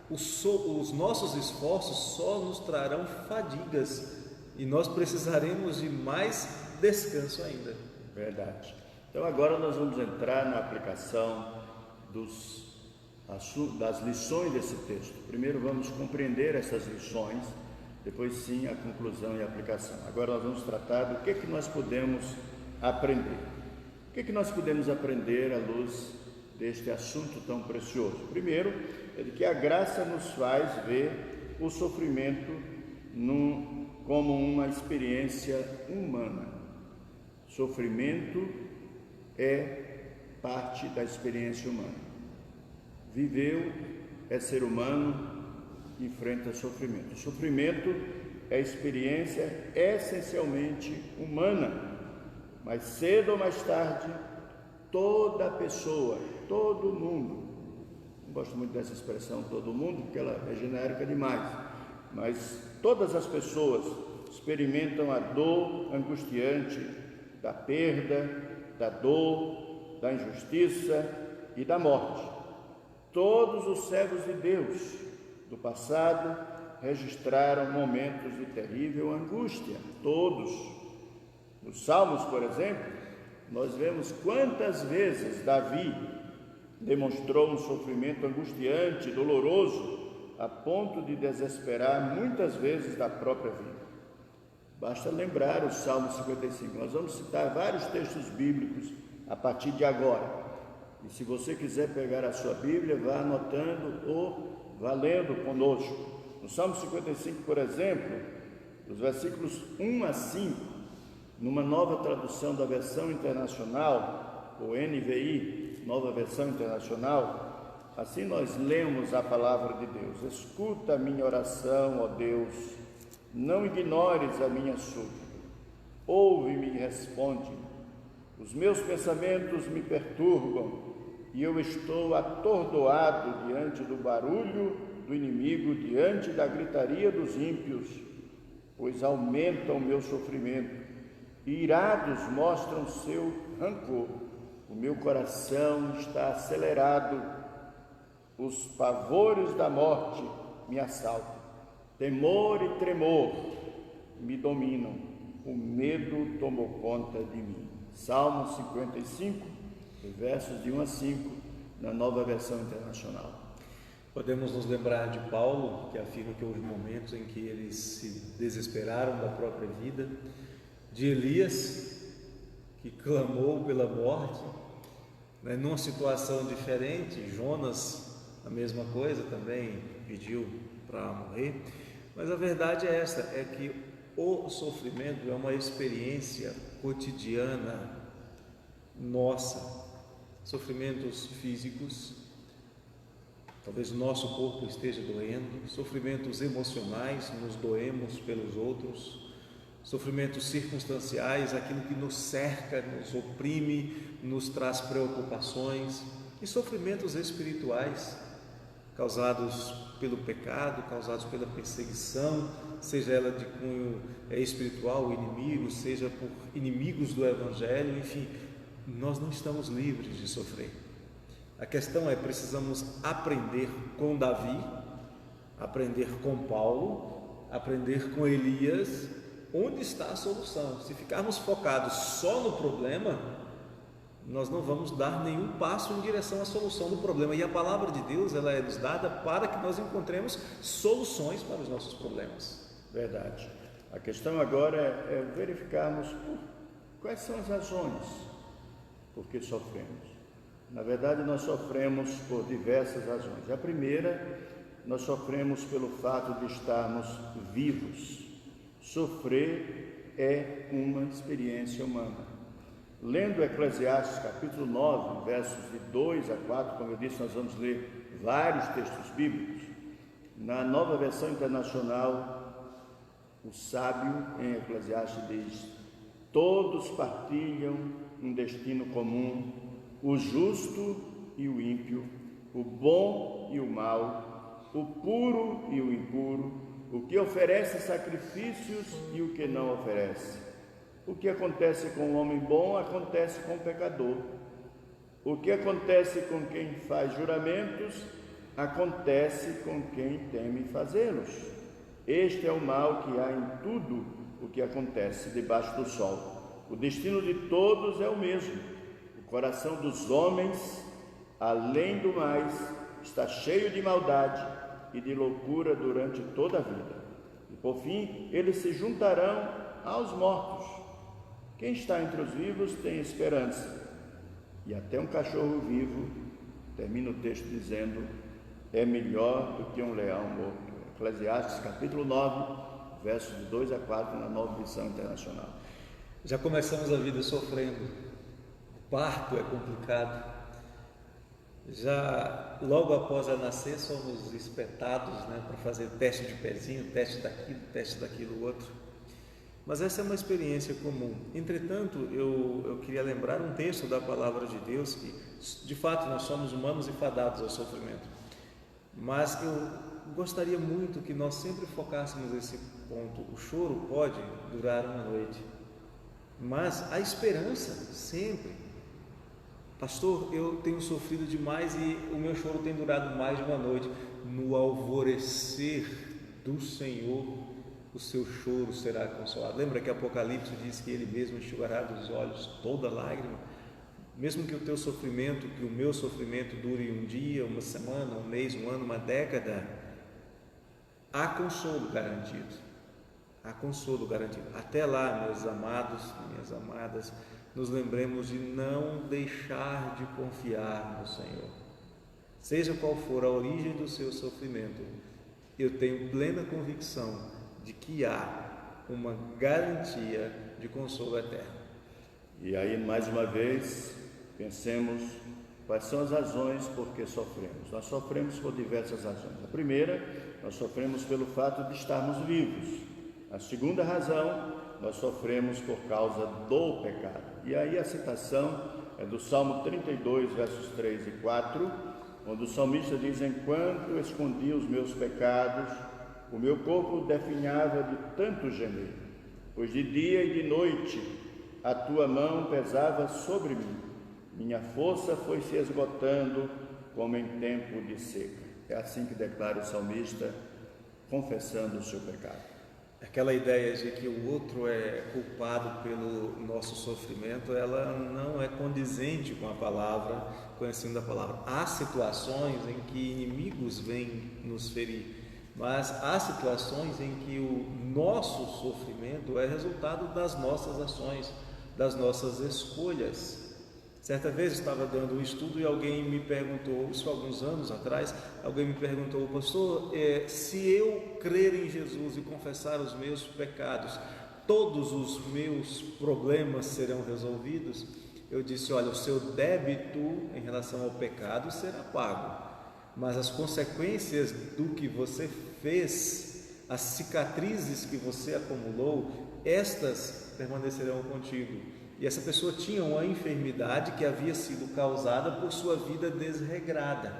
S2: os nossos esforços só nos trarão fadigas e nós precisaremos de mais descanso ainda.
S1: Verdade. Então agora nós vamos entrar na aplicação das lições desse texto. Primeiro vamos compreender essas lições, depois sim a conclusão e a aplicação. Agora nós vamos tratar do que nós podemos aprender. O que nós podemos aprender à luz deste assunto tão precioso? Primeiro, é de que a graça nos faz ver o sofrimento como uma experiência humana. Sofrimento é parte da experiência humana. Viveu, é ser humano, enfrenta sofrimento. O sofrimento é experiência essencialmente humana, mas cedo ou mais tarde, toda pessoa, todo mundo, não gosto muito dessa expressão todo mundo, porque ela é genérica demais, mas todas as pessoas experimentam a dor angustiante da perda, da dor, da injustiça e da morte. Todos os servos de Deus do passado registraram momentos de terrível angústia, todos. Nos Salmos, por exemplo, nós vemos quantas vezes Davi demonstrou um sofrimento angustiante, doloroso, a ponto de desesperar muitas vezes da própria vida. Basta lembrar o Salmo 55. Nós vamos citar vários textos bíblicos a partir de agora. E se você quiser pegar a sua Bíblia, vá anotando ou vá lendo conosco. No Salmo 55, por exemplo, os versículos 1 a 5, numa nova tradução da versão internacional, o NVI, nova versão internacional, assim nós lemos a palavra de Deus. Escuta a minha oração, ó Deus, não ignores a minha súplica, ouve-me e responde-me. Os meus pensamentos me perturbam e eu estou atordoado diante do barulho do inimigo, diante da gritaria dos ímpios, pois aumenta o meu sofrimento e irados mostram seu rancor. O meu coração está acelerado, os pavores da morte me assaltam. Temor e tremor me dominam, o medo tomou conta de mim. Salmo 55, versos de 1 a 5, na nova versão internacional.
S2: Podemos nos lembrar de Paulo, que afirma que houve momentos em que eles se desesperaram da própria vida, de Elias, que clamou pela morte, numa situação diferente. Jonas, a mesma coisa, também pediu para morrer. Mas a verdade é essa, é que o sofrimento é uma experiência cotidiana nossa. Sofrimentos físicos, talvez o nosso corpo esteja doendo, sofrimentos emocionais, nos doemos pelos outros, sofrimentos circunstanciais, aquilo que nos cerca, nos oprime, nos traz preocupações, e sofrimentos espirituais, causados pelo pecado, causados pela perseguição, seja ela de cunho espiritual, o inimigo, seja por inimigos do Evangelho, enfim, nós não estamos livres de sofrer. A questão é, precisamos aprender com Davi, aprender com Paulo, aprender com Elias, onde está a solução. Se ficarmos focados só no problema, nós não vamos dar nenhum passo em direção à solução do problema. E a palavra de Deus, ela é nos dada para que nós encontremos soluções para os nossos problemas.
S1: Verdade. A questão agora é verificarmos quais são as razões por que sofremos. Na verdade, nós sofremos por diversas razões. A primeira, nós sofremos pelo fato de estarmos vivos. Sofrer é uma experiência humana. Lendo Eclesiastes capítulo 9, versos de 2 a 4, como eu disse, nós vamos ler vários textos bíblicos. Na Nova Versão Internacional, o sábio em Eclesiastes diz: todos partilham um destino comum, o justo e o ímpio, o bom e o mau, o puro e o impuro, o que oferece sacrifícios e o que não oferece. O que acontece com o homem bom, acontece com o pecador. O que acontece com quem faz juramentos, acontece com quem teme fazê-los. Este é o mal que há em tudo o que acontece debaixo do sol. O destino de todos é o mesmo. O coração dos homens, além do mais, está cheio de maldade e de loucura durante toda a vida. E por fim, eles se juntarão aos mortos. Quem está entre os vivos tem esperança. E até um cachorro vivo, termina o texto dizendo, é melhor do que um leão morto. Eclesiastes capítulo 9, versos de 2 a 4, na Nova Versão Internacional.
S2: Já começamos a vida sofrendo. O parto é complicado. Já logo após a nascer somos espetados, para fazer teste de pezinho, teste daquilo, outro. Mas essa é uma experiência comum. Entretanto, eu queria lembrar um texto da palavra de Deus que, de fato, nós somos humanos e fadados ao sofrimento. Mas eu gostaria muito que nós sempre focássemos esse ponto. O choro pode durar uma noite, mas a esperança sempre. Pastor, eu tenho sofrido demais e o meu choro tem durado mais de uma noite. No alvorecer do Senhor, o seu choro será consolado. Lembra que Apocalipse diz que Ele mesmo enxugará dos olhos toda lágrima? Mesmo que o teu sofrimento, que o meu sofrimento dure um dia, uma semana, um mês, um ano, uma década, há consolo garantido. Há consolo garantido. Até lá, meus amados, minhas amadas, nos lembremos de não deixar de confiar no Senhor. Seja qual for a origem do seu sofrimento, eu tenho plena convicção de que há uma garantia de consolo eterno.
S1: E aí, mais uma vez, pensemos quais são as razões por que sofremos. Nós sofremos por diversas razões. A primeira, nós sofremos pelo fato de estarmos vivos. A segunda razão, nós sofremos por causa do pecado. E aí a citação é do Salmo 32, versos 3 e 4, onde o salmista diz: enquanto escondia os meus pecados, o meu corpo definhava de tanto gemer, pois de dia e de noite a tua mão pesava sobre mim, minha força foi se esgotando como em tempo de seca. É assim que declara o salmista, confessando o seu pecado.
S2: Aquela ideia de que o outro é culpado pelo nosso sofrimento, ela não é condizente com a palavra, com o ensino da palavra. Há situações em que inimigos vêm nos ferir, mas há situações em que o nosso sofrimento é resultado das nossas ações, das nossas escolhas. Certa vez estava dando um estudo e alguém me perguntou, isso há alguns anos atrás, alguém me perguntou: pastor, se eu crer em Jesus e confessar os meus pecados, todos os meus problemas serão resolvidos? Eu disse: olha, o seu débito em relação ao pecado será pago, mas as consequências do que você fez, as cicatrizes que você acumulou, estas permanecerão contigo. E essa pessoa tinha uma enfermidade que havia sido causada por sua vida desregrada.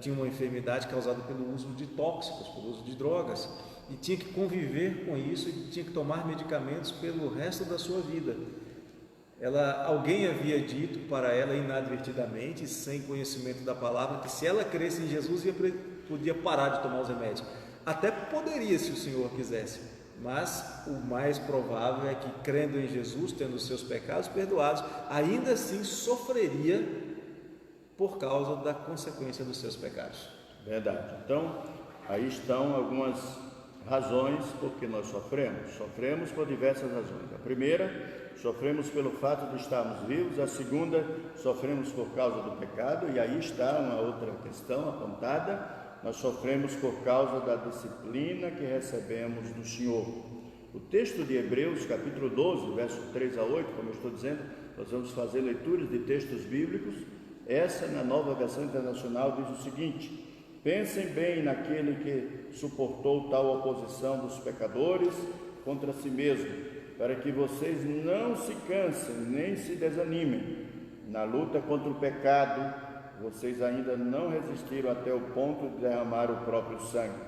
S2: Tinha uma enfermidade causada pelo uso de tóxicos, pelo uso de drogas, e tinha que conviver com isso e tinha que tomar medicamentos pelo resto da sua vida. Alguém havia dito para ela inadvertidamente, sem conhecimento da palavra, que se ela cresce em Jesus, podia parar de tomar os remédios. Até poderia, se o Senhor quisesse. Mas o mais provável é que, crendo em Jesus, tendo os seus pecados perdoados, ainda assim sofreria por causa da consequência dos seus pecados.
S1: Verdade. Então, aí estão algumas razões por que nós sofremos. Sofremos por diversas razões. A primeira, sofremos pelo fato de estarmos vivos. A segunda, sofremos por causa do pecado. E aí está uma outra questão apontada. Nós sofremos por causa da disciplina que recebemos do Senhor. O texto de Hebreus, capítulo 12, verso 3 a 8, como eu estou dizendo, nós vamos fazer leituras de textos bíblicos. Essa, na Nova Versão Internacional, diz o seguinte: pensem bem naquele que suportou tal oposição dos pecadores contra si mesmo, para que vocês não se cansem nem se desanimem. Na luta contra o pecado, vocês ainda não resistiram até o ponto de derramar o próprio sangue.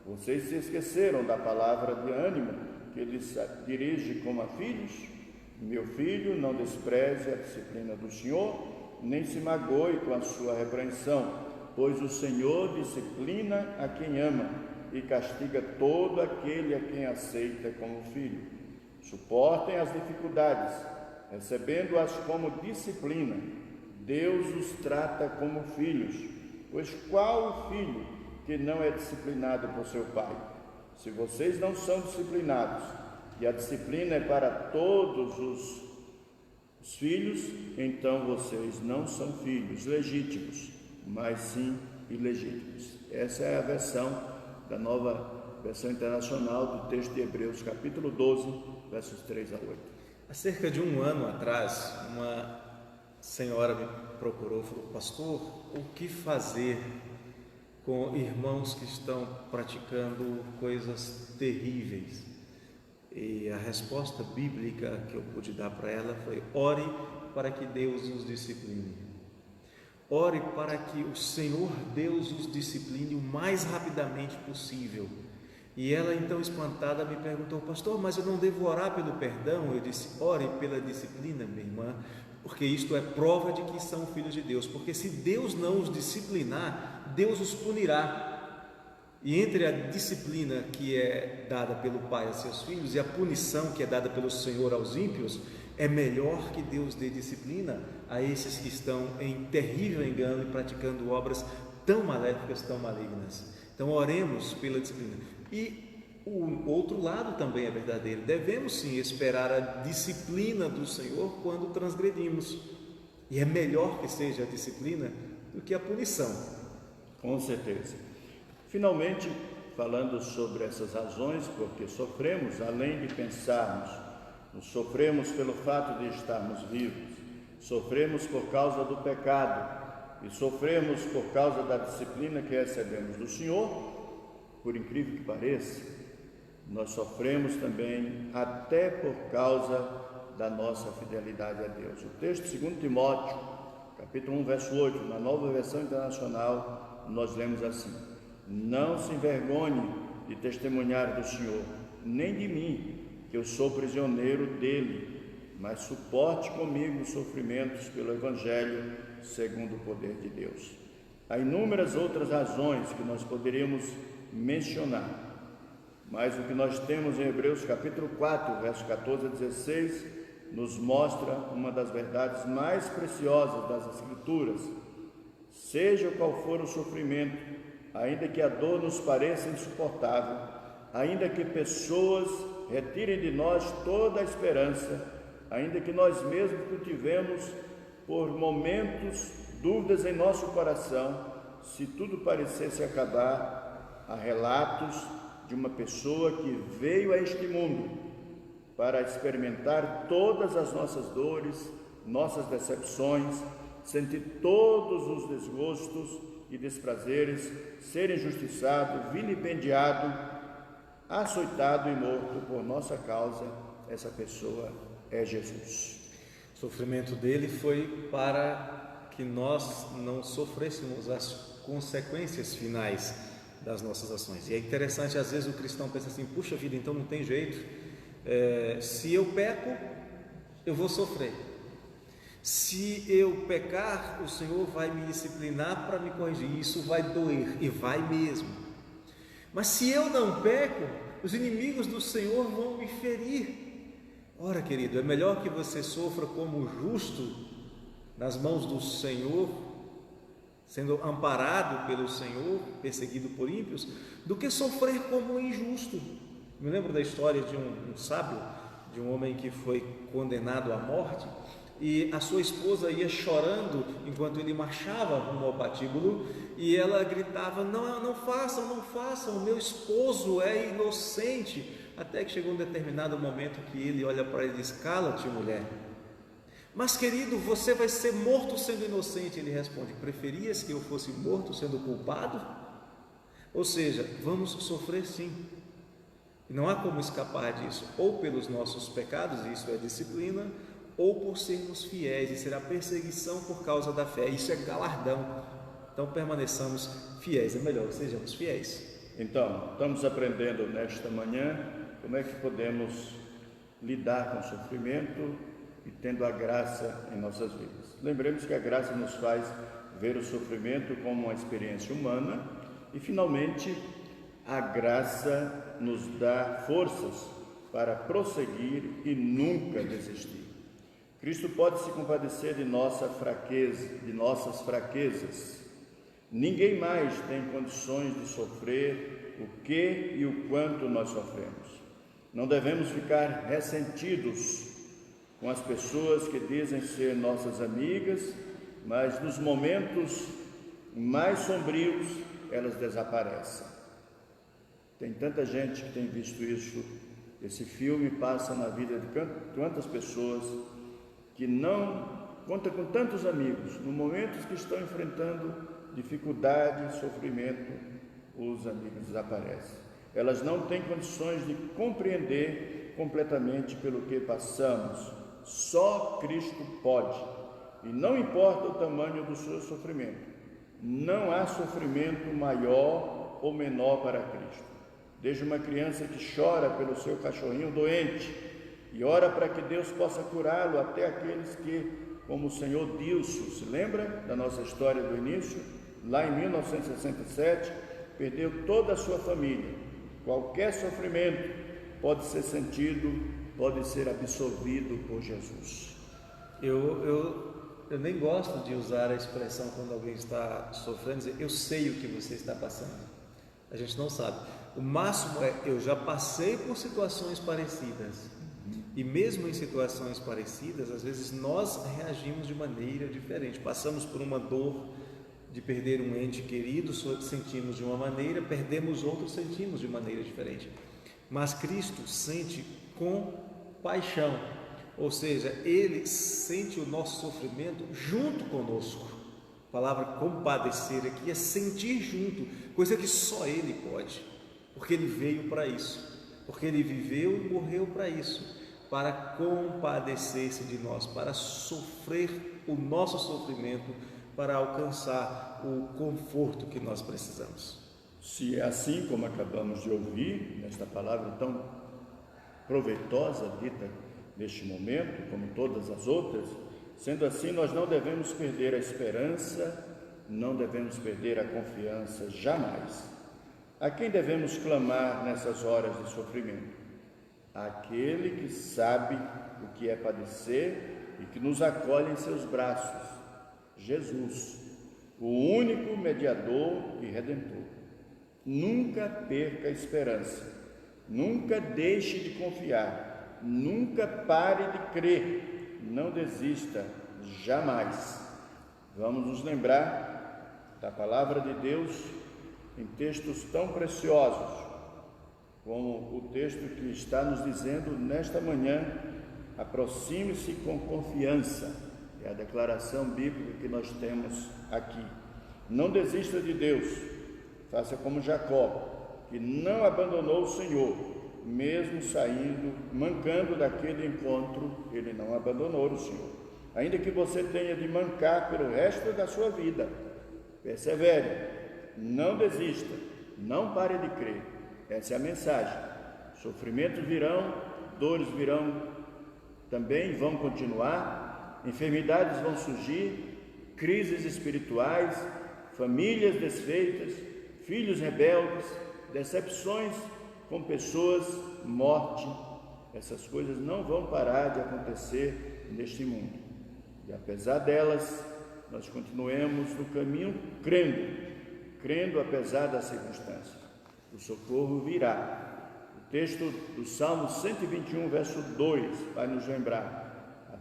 S1: Vocês se esqueceram da palavra de ânimo que lhes dirige como a filhos? Meu filho, não despreze a disciplina do Senhor, nem se magoe com a sua repreensão, pois o Senhor disciplina a quem ama e castiga todo aquele a quem aceita como filho. Suportem as dificuldades, recebendo-as como disciplina. Deus os trata como filhos, pois qual o filho que não é disciplinado por seu pai? Se vocês não são disciplinados, e a disciplina é para todos os filhos, então vocês não são filhos legítimos, mas sim ilegítimos. Essa é a versão da Nova Versão Internacional do texto de Hebreus, capítulo 12, versos 3 a 8.
S2: Há cerca de um ano atrás, uma senhora me procurou e falou: pastor, o que fazer com irmãos que estão praticando coisas terríveis? E a resposta bíblica que eu pude dar para ela foi: ore para que Deus os discipline. Ore para que o Senhor Deus os discipline o mais rapidamente possível. E ela, então, espantada, me perguntou: pastor, mas eu não devo orar pelo perdão? Eu disse: ore pela disciplina, minha irmã, porque isto é prova de que são filhos de Deus. Porque se Deus não os disciplinar, Deus os punirá. E entre a disciplina que é dada pelo Pai a seus filhos e a punição que é dada pelo Senhor aos ímpios, é melhor que Deus dê disciplina a esses que estão em terrível engano e praticando obras tão maléficas, tão malignas. Então oremos pela disciplina. E o outro lado também é verdadeiro: devemos sim esperar a disciplina do Senhor quando transgredimos, e é melhor que seja a disciplina do que a punição.
S1: Com certeza. Finalmente, falando sobre essas razões porque sofremos, além de pensarmos, sofremos pelo fato de estarmos vivos, sofremos por causa do pecado e sofremos por causa da disciplina que recebemos do Senhor. Por incrível que pareça, nós sofremos também até por causa da nossa fidelidade a Deus. O texto de 2 Timóteo, capítulo 1, verso 8, na Nova Versão Internacional, nós lemos assim: não se envergonhe de testemunhar do Senhor, nem de mim, que eu sou prisioneiro dele, mas suporte comigo os sofrimentos pelo Evangelho, segundo o poder de Deus. Há inúmeras outras razões que nós poderíamos mencionar, mas o que nós temos em Hebreus capítulo 4, verso 14 a 16, nos mostra uma das verdades mais preciosas das Escrituras. Seja qual for o sofrimento, ainda que a dor nos pareça insuportável, ainda que pessoas retirem de nós toda a esperança, ainda que nós mesmos cultivemos por momentos dúvidas em nosso coração, se tudo parecesse acabar, há relatos de uma pessoa que veio a este mundo para experimentar todas as nossas dores, nossas decepções, sentir todos os desgostos e desprazeres, ser injustiçado, vilipendiado, açoitado e morto por nossa causa. Essa pessoa é Jesus.
S2: O sofrimento dele foi para que nós não sofrêssemos as consequências finais das nossas ações. E é interessante, às vezes o cristão pensa assim: puxa vida, então não tem jeito, se eu peco, eu vou sofrer. Se eu pecar, o Senhor vai me disciplinar para me corrigir. Isso vai doer, e vai mesmo. Mas se eu não peco, os inimigos do Senhor vão me ferir. Ora, querido, é melhor que você sofra como justo nas mãos do Senhor, sendo amparado pelo Senhor, perseguido por ímpios, do que sofrer como injusto. Me lembro da história de um sábio, de um homem que foi condenado à morte. e a sua esposa ia chorando enquanto ele marchava rumo ao patíbulo, e ela gritava: não façam, meu esposo é inocente. Até que chegou um determinado momento que ele olha para ele e diz: cala-te, mulher. Mas querido, você vai ser morto sendo inocente. Ele responde: preferias que eu fosse morto sendo culpado? Ou seja, vamos sofrer sim, e não há como escapar disso, ou pelos nossos pecados, e isso é disciplina, ou por sermos fiéis, e será perseguição por causa da fé, isso é galardão. Então permaneçamos fiéis, é melhor que sejamos fiéis.
S1: Então, estamos aprendendo nesta manhã como é que podemos lidar com o sofrimento e tendo a graça em nossas vidas. Lembremos que a graça nos faz ver o sofrimento como uma experiência humana e, finalmente, a graça nos dá forças para prosseguir e nunca desistir. Cristo pode se compadecer de nossas fraquezas. Ninguém mais tem condições de sofrer o que e o quanto nós sofremos. Não devemos ficar ressentidos com as pessoas que dizem ser nossas amigas, mas nos momentos mais sombrios elas desaparecem. Tem tanta gente que tem visto isso. Esse filme passa na vida de quantas pessoas que não conta com tantos amigos, no momentos que estão enfrentando dificuldade, sofrimento, os amigos desaparecem. Elas não têm condições de compreender completamente pelo que passamos. Só Cristo pode, e não importa o tamanho do seu sofrimento. Não há sofrimento maior ou menor para Cristo. Desde uma criança que chora pelo seu cachorrinho doente e ora para que Deus possa curá-lo, até aqueles que, como o senhor Dilson, se lembra da nossa história do início? Lá em 1967, perdeu toda a sua família. Qualquer sofrimento pode ser sentido, pode ser absorvido por Jesus.
S2: Eu nem gosto de usar a expressão quando alguém está sofrendo, dizer eu sei o que você está passando. A gente não sabe. O máximo é eu já passei por situações parecidas. E mesmo em situações parecidas, às vezes nós reagimos de maneira diferente. Passamos por uma dor de perder um ente querido, sentimos de uma maneira, perdemos outro, sentimos de maneira diferente. Mas Cristo sente com paixão, ou seja, Ele sente o nosso sofrimento junto conosco. A palavra compadecer aqui é sentir junto, coisa que só Ele pode, porque Ele veio para isso, porque Ele viveu e morreu para isso, para compadecer-se de nós, para sofrer o nosso sofrimento, para alcançar o conforto que nós precisamos.
S1: Se é assim como acabamos de ouvir, nesta palavra tão proveitosa dita neste momento, como todas as outras, sendo assim, nós não devemos perder a esperança, não devemos perder a confiança jamais. A quem devemos clamar nessas horas de sofrimento? Aquele que sabe o que é padecer e que nos acolhe em seus braços, Jesus, o único mediador e redentor. Nunca perca a esperança, nunca deixe de confiar, nunca pare de crer, não desista, jamais. Vamos nos lembrar da palavra de Deus em textos tão preciosos, como o texto que está nos dizendo nesta manhã: aproxime-se com confiança. É a declaração bíblica que nós temos aqui. Não desista de Deus, faça como Jacó, que não abandonou o Senhor, mesmo saindo, mancando daquele encontro, ele não abandonou o Senhor. Ainda que você tenha de mancar pelo resto da sua vida, persevere, não desista, não pare de crer. Essa é a mensagem. Sofrimentos virão, dores virão, também vão continuar, enfermidades vão surgir, crises espirituais, famílias desfeitas, filhos rebeldes, decepções com pessoas, morte. Essas coisas não vão parar de acontecer neste mundo. E apesar delas, nós continuemos no caminho crendo apesar das circunstâncias. O socorro virá. O texto do Salmo 121, verso 2, vai nos lembrar: a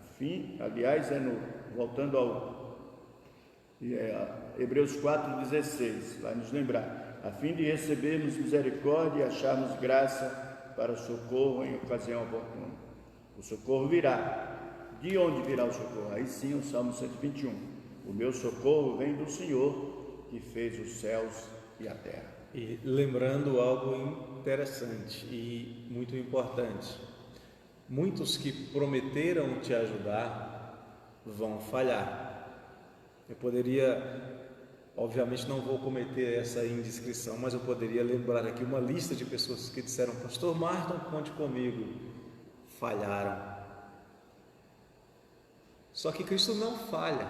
S1: aliás, voltando ao Hebreus 4,16, vai nos lembrar, a fim de recebermos misericórdia e acharmos graça para socorro em ocasião oportuna. O socorro virá. De onde virá o socorro? Aí sim, o Salmo 121. O meu socorro vem do Senhor, que fez os céus e a terra.
S2: E lembrando algo interessante e muito importante, muitos que prometeram te ajudar vão falhar. Eu poderia, obviamente não vou cometer essa indiscrição, mas eu poderia lembrar aqui uma lista de pessoas que disseram: Pastor Marton, conte comigo. Falharam. Só que Cristo não falha.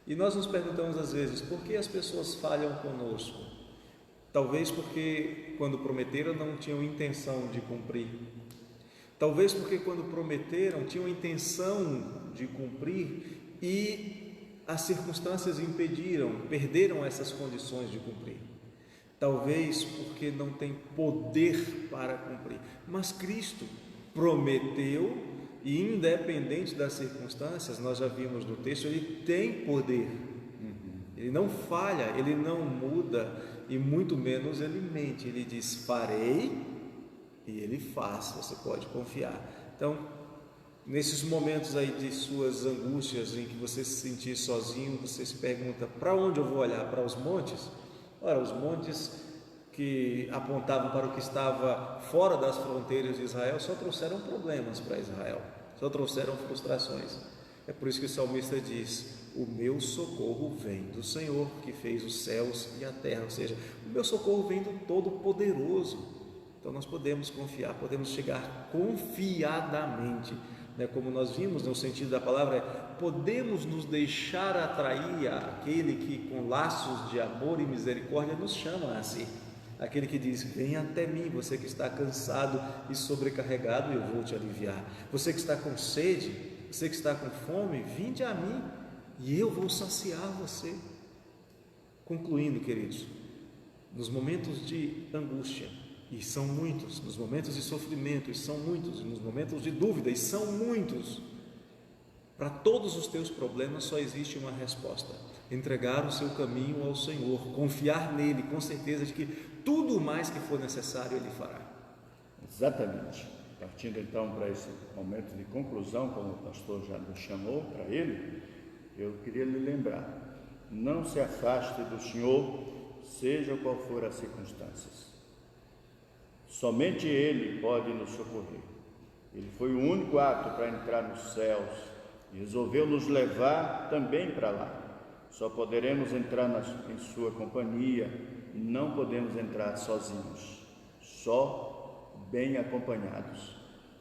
S2: E nós nos perguntamos às vezes, por que as pessoas falham conosco? Talvez porque quando prometeram não tinham intenção de cumprir. Talvez porque quando prometeram tinham intenção de cumprir e as circunstâncias impediram, perderam essas condições de cumprir. Talvez porque não tem poder para cumprir. Mas Cristo prometeu e independente das circunstâncias, nós já vimos no texto, Ele tem poder. Ele não falha, Ele não muda e muito menos Ele mente. Ele diz: farei, e Ele faz, você pode confiar. Então, nesses momentos aí de suas angústias, em que você se sentir sozinho, você se pergunta: para onde eu vou olhar? Para os montes? Ora, os montes que apontavam para o que estava fora das fronteiras de Israel só trouxeram problemas para Israel, só trouxeram frustrações. É por isso que o salmista diz: o meu socorro vem do Senhor, que fez os céus e a terra. Ou seja, o meu socorro vem do Todo-Poderoso. Então nós podemos confiar, podemos chegar confiadamente, como nós vimos no sentido da palavra, podemos nos deixar atrair àquele que com laços de amor e misericórdia nos chama a si. Aquele que diz: venha até mim, você que está cansado e sobrecarregado, eu vou te aliviar. Você que está com sede, você que está com fome, vinde a mim e eu vou saciar você. Concluindo, queridos, nos momentos de angústia, e são muitos, nos momentos de sofrimento, e são muitos, e nos momentos de dúvida, e são muitos, para todos os teus problemas só existe uma resposta: entregar o seu caminho ao Senhor, confiar nele, com certeza de que tudo mais que for necessário Ele fará.
S1: Exatamente. Partindo então para esse momento de conclusão, como o pastor já nos chamou para ele, eu queria lhe lembrar: não se afaste do Senhor, seja qual for as circunstâncias. Somente Ele pode nos socorrer. Ele foi o único apto para entrar nos céus e resolveu nos levar também para lá. Só poderemos entrar em sua companhia, não podemos entrar sozinhos, só bem acompanhados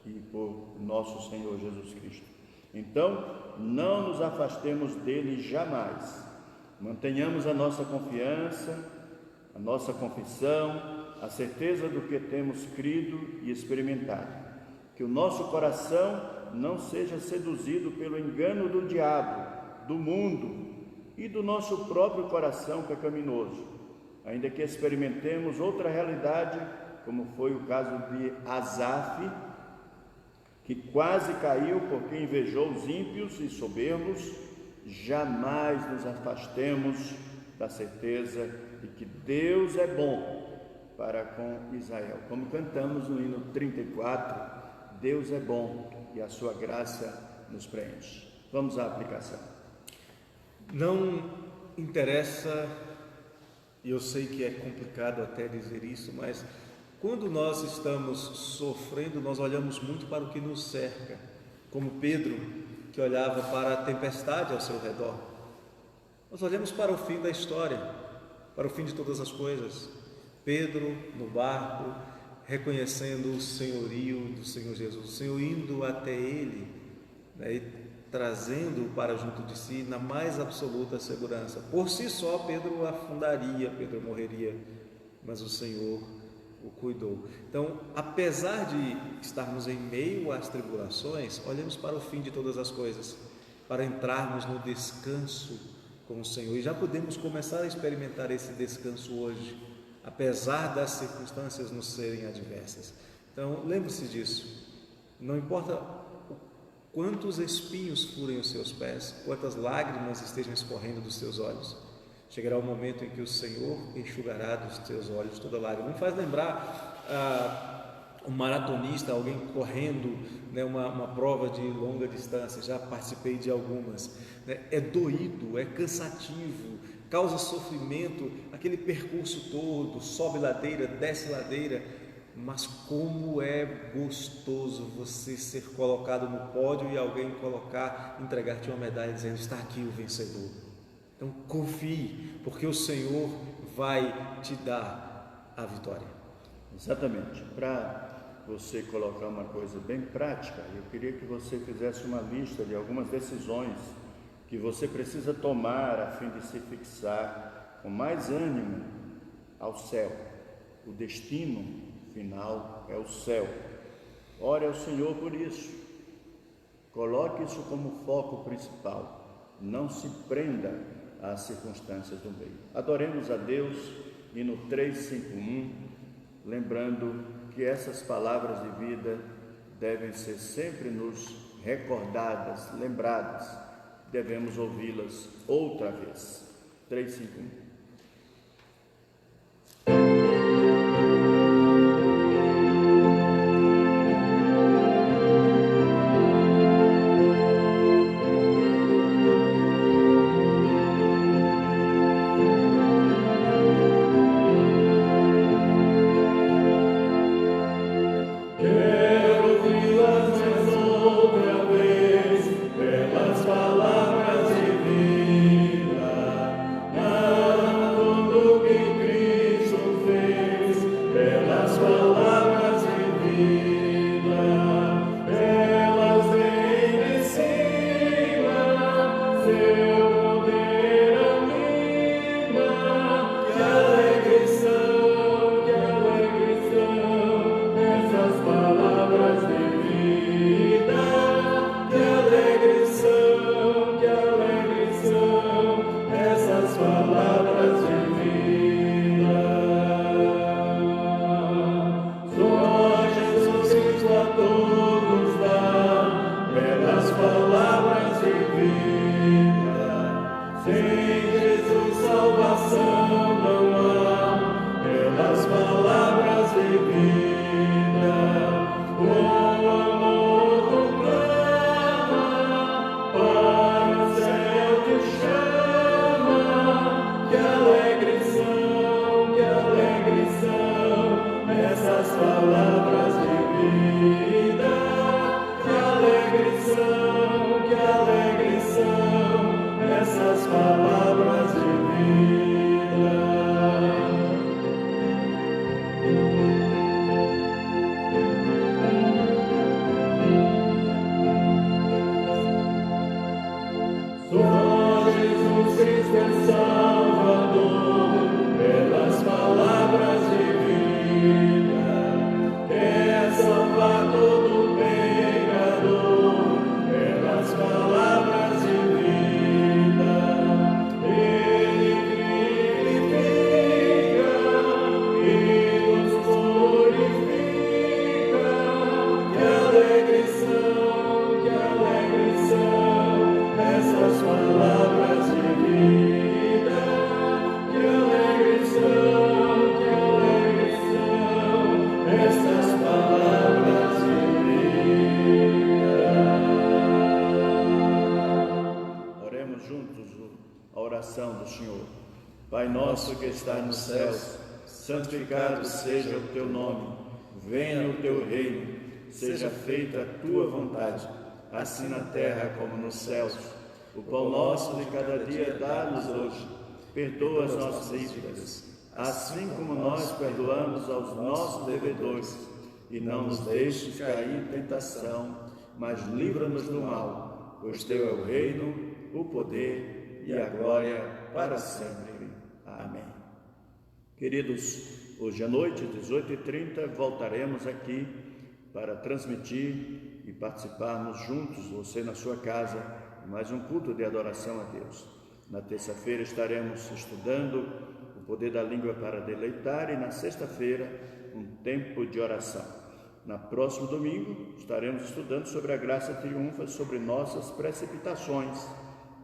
S1: e por nosso Senhor Jesus Cristo. Então, não nos afastemos dele jamais. Mantenhamos a nossa confiança, a nossa confissão, a certeza do que temos crido e experimentado. Que o nosso coração não seja seduzido pelo engano do diabo, do mundo e do nosso próprio coração pecaminoso, ainda que experimentemos outra realidade, como foi o caso de Asaf, que quase caiu porque invejou os ímpios e soberbos. Jamais nos afastemos da certeza de que Deus é bom para com Israel. Como cantamos no hino 34, Deus é bom e a sua graça nos preenche. Vamos à aplicação.
S2: Não interessa, e eu sei que é complicado até dizer isso, mas quando nós estamos sofrendo, nós olhamos muito para o que nos cerca, como Pedro, que olhava para a tempestade ao seu redor. Nós olhamos para o fim da história, para o fim de todas as coisas. Pedro no barco, reconhecendo o senhorio do Senhor Jesus, o Senhor indo até ele, e trazendo-o para junto de si na mais absoluta segurança. Por si só Pedro afundaria, Pedro morreria, mas o Senhor o cuidou. Então, apesar de estarmos em meio às tribulações, olhemos para o fim de todas as coisas, para entrarmos no descanso com o Senhor, e já podemos começar a experimentar esse descanso hoje, apesar das circunstâncias nos serem adversas. Então, lembre-se disso. Não importa quantos espinhos furem os seus pés, quantas lágrimas estejam escorrendo dos teus olhos. Chegará o momento em que o Senhor enxugará dos teus olhos toda lágrima. Me faz lembrar um maratonista, alguém correndo, né, uma prova de longa distância. Já participei de algumas, né? É doído, é cansativo, causa sofrimento, aquele percurso todo, sobe ladeira, desce ladeira, mas como é gostoso você ser colocado no pódio e alguém entregar-te uma medalha dizendo: está aqui o vencedor. Então confie, porque o Senhor vai te dar a vitória.
S1: Exatamente. Para você colocar uma coisa bem prática, eu queria que você fizesse uma lista de algumas decisões que você precisa tomar a fim de se fixar com mais ânimo ao céu. O destino final é o céu. Ore ao Senhor por isso. Coloque isso como foco principal. Não se prenda às circunstâncias do meio. Adoremos a Deus e no 351, lembrando que essas palavras de vida devem ser sempre nos recordadas, lembradas. Devemos ouvi-las outra vez. 351. Pai nosso que estás nos céus, santificado seja o teu nome. Venha o teu reino, seja feita a tua vontade, assim na terra como nos céus. O pão nosso de cada dia dá-nos hoje. Perdoa as nossas dívidas, assim como nós perdoamos aos nossos devedores. E não nos deixes cair em tentação, mas livra-nos do mal. Pois teu é o reino, o poder e a glória para sempre. Amém. Queridos, hoje à noite, 18h30, voltaremos aqui para transmitir e participarmos juntos, você na sua casa, mais um culto de adoração a Deus. Na terça-feira estaremos estudando o poder da língua para deleitar e na sexta-feira um tempo de oração. Na próximo domingo estaremos estudando sobre a graça triunfa sobre nossas precipitações,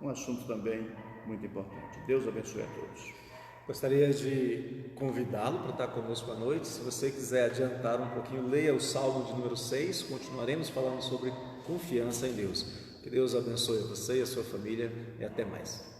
S1: um assunto também muito importante. Deus abençoe a todos.
S2: Gostaria de convidá-lo para estar conosco à noite. Se você quiser adiantar um pouquinho, leia o Salmo de número 6, continuaremos falando sobre confiança em Deus. Que Deus abençoe você e a sua família e até mais.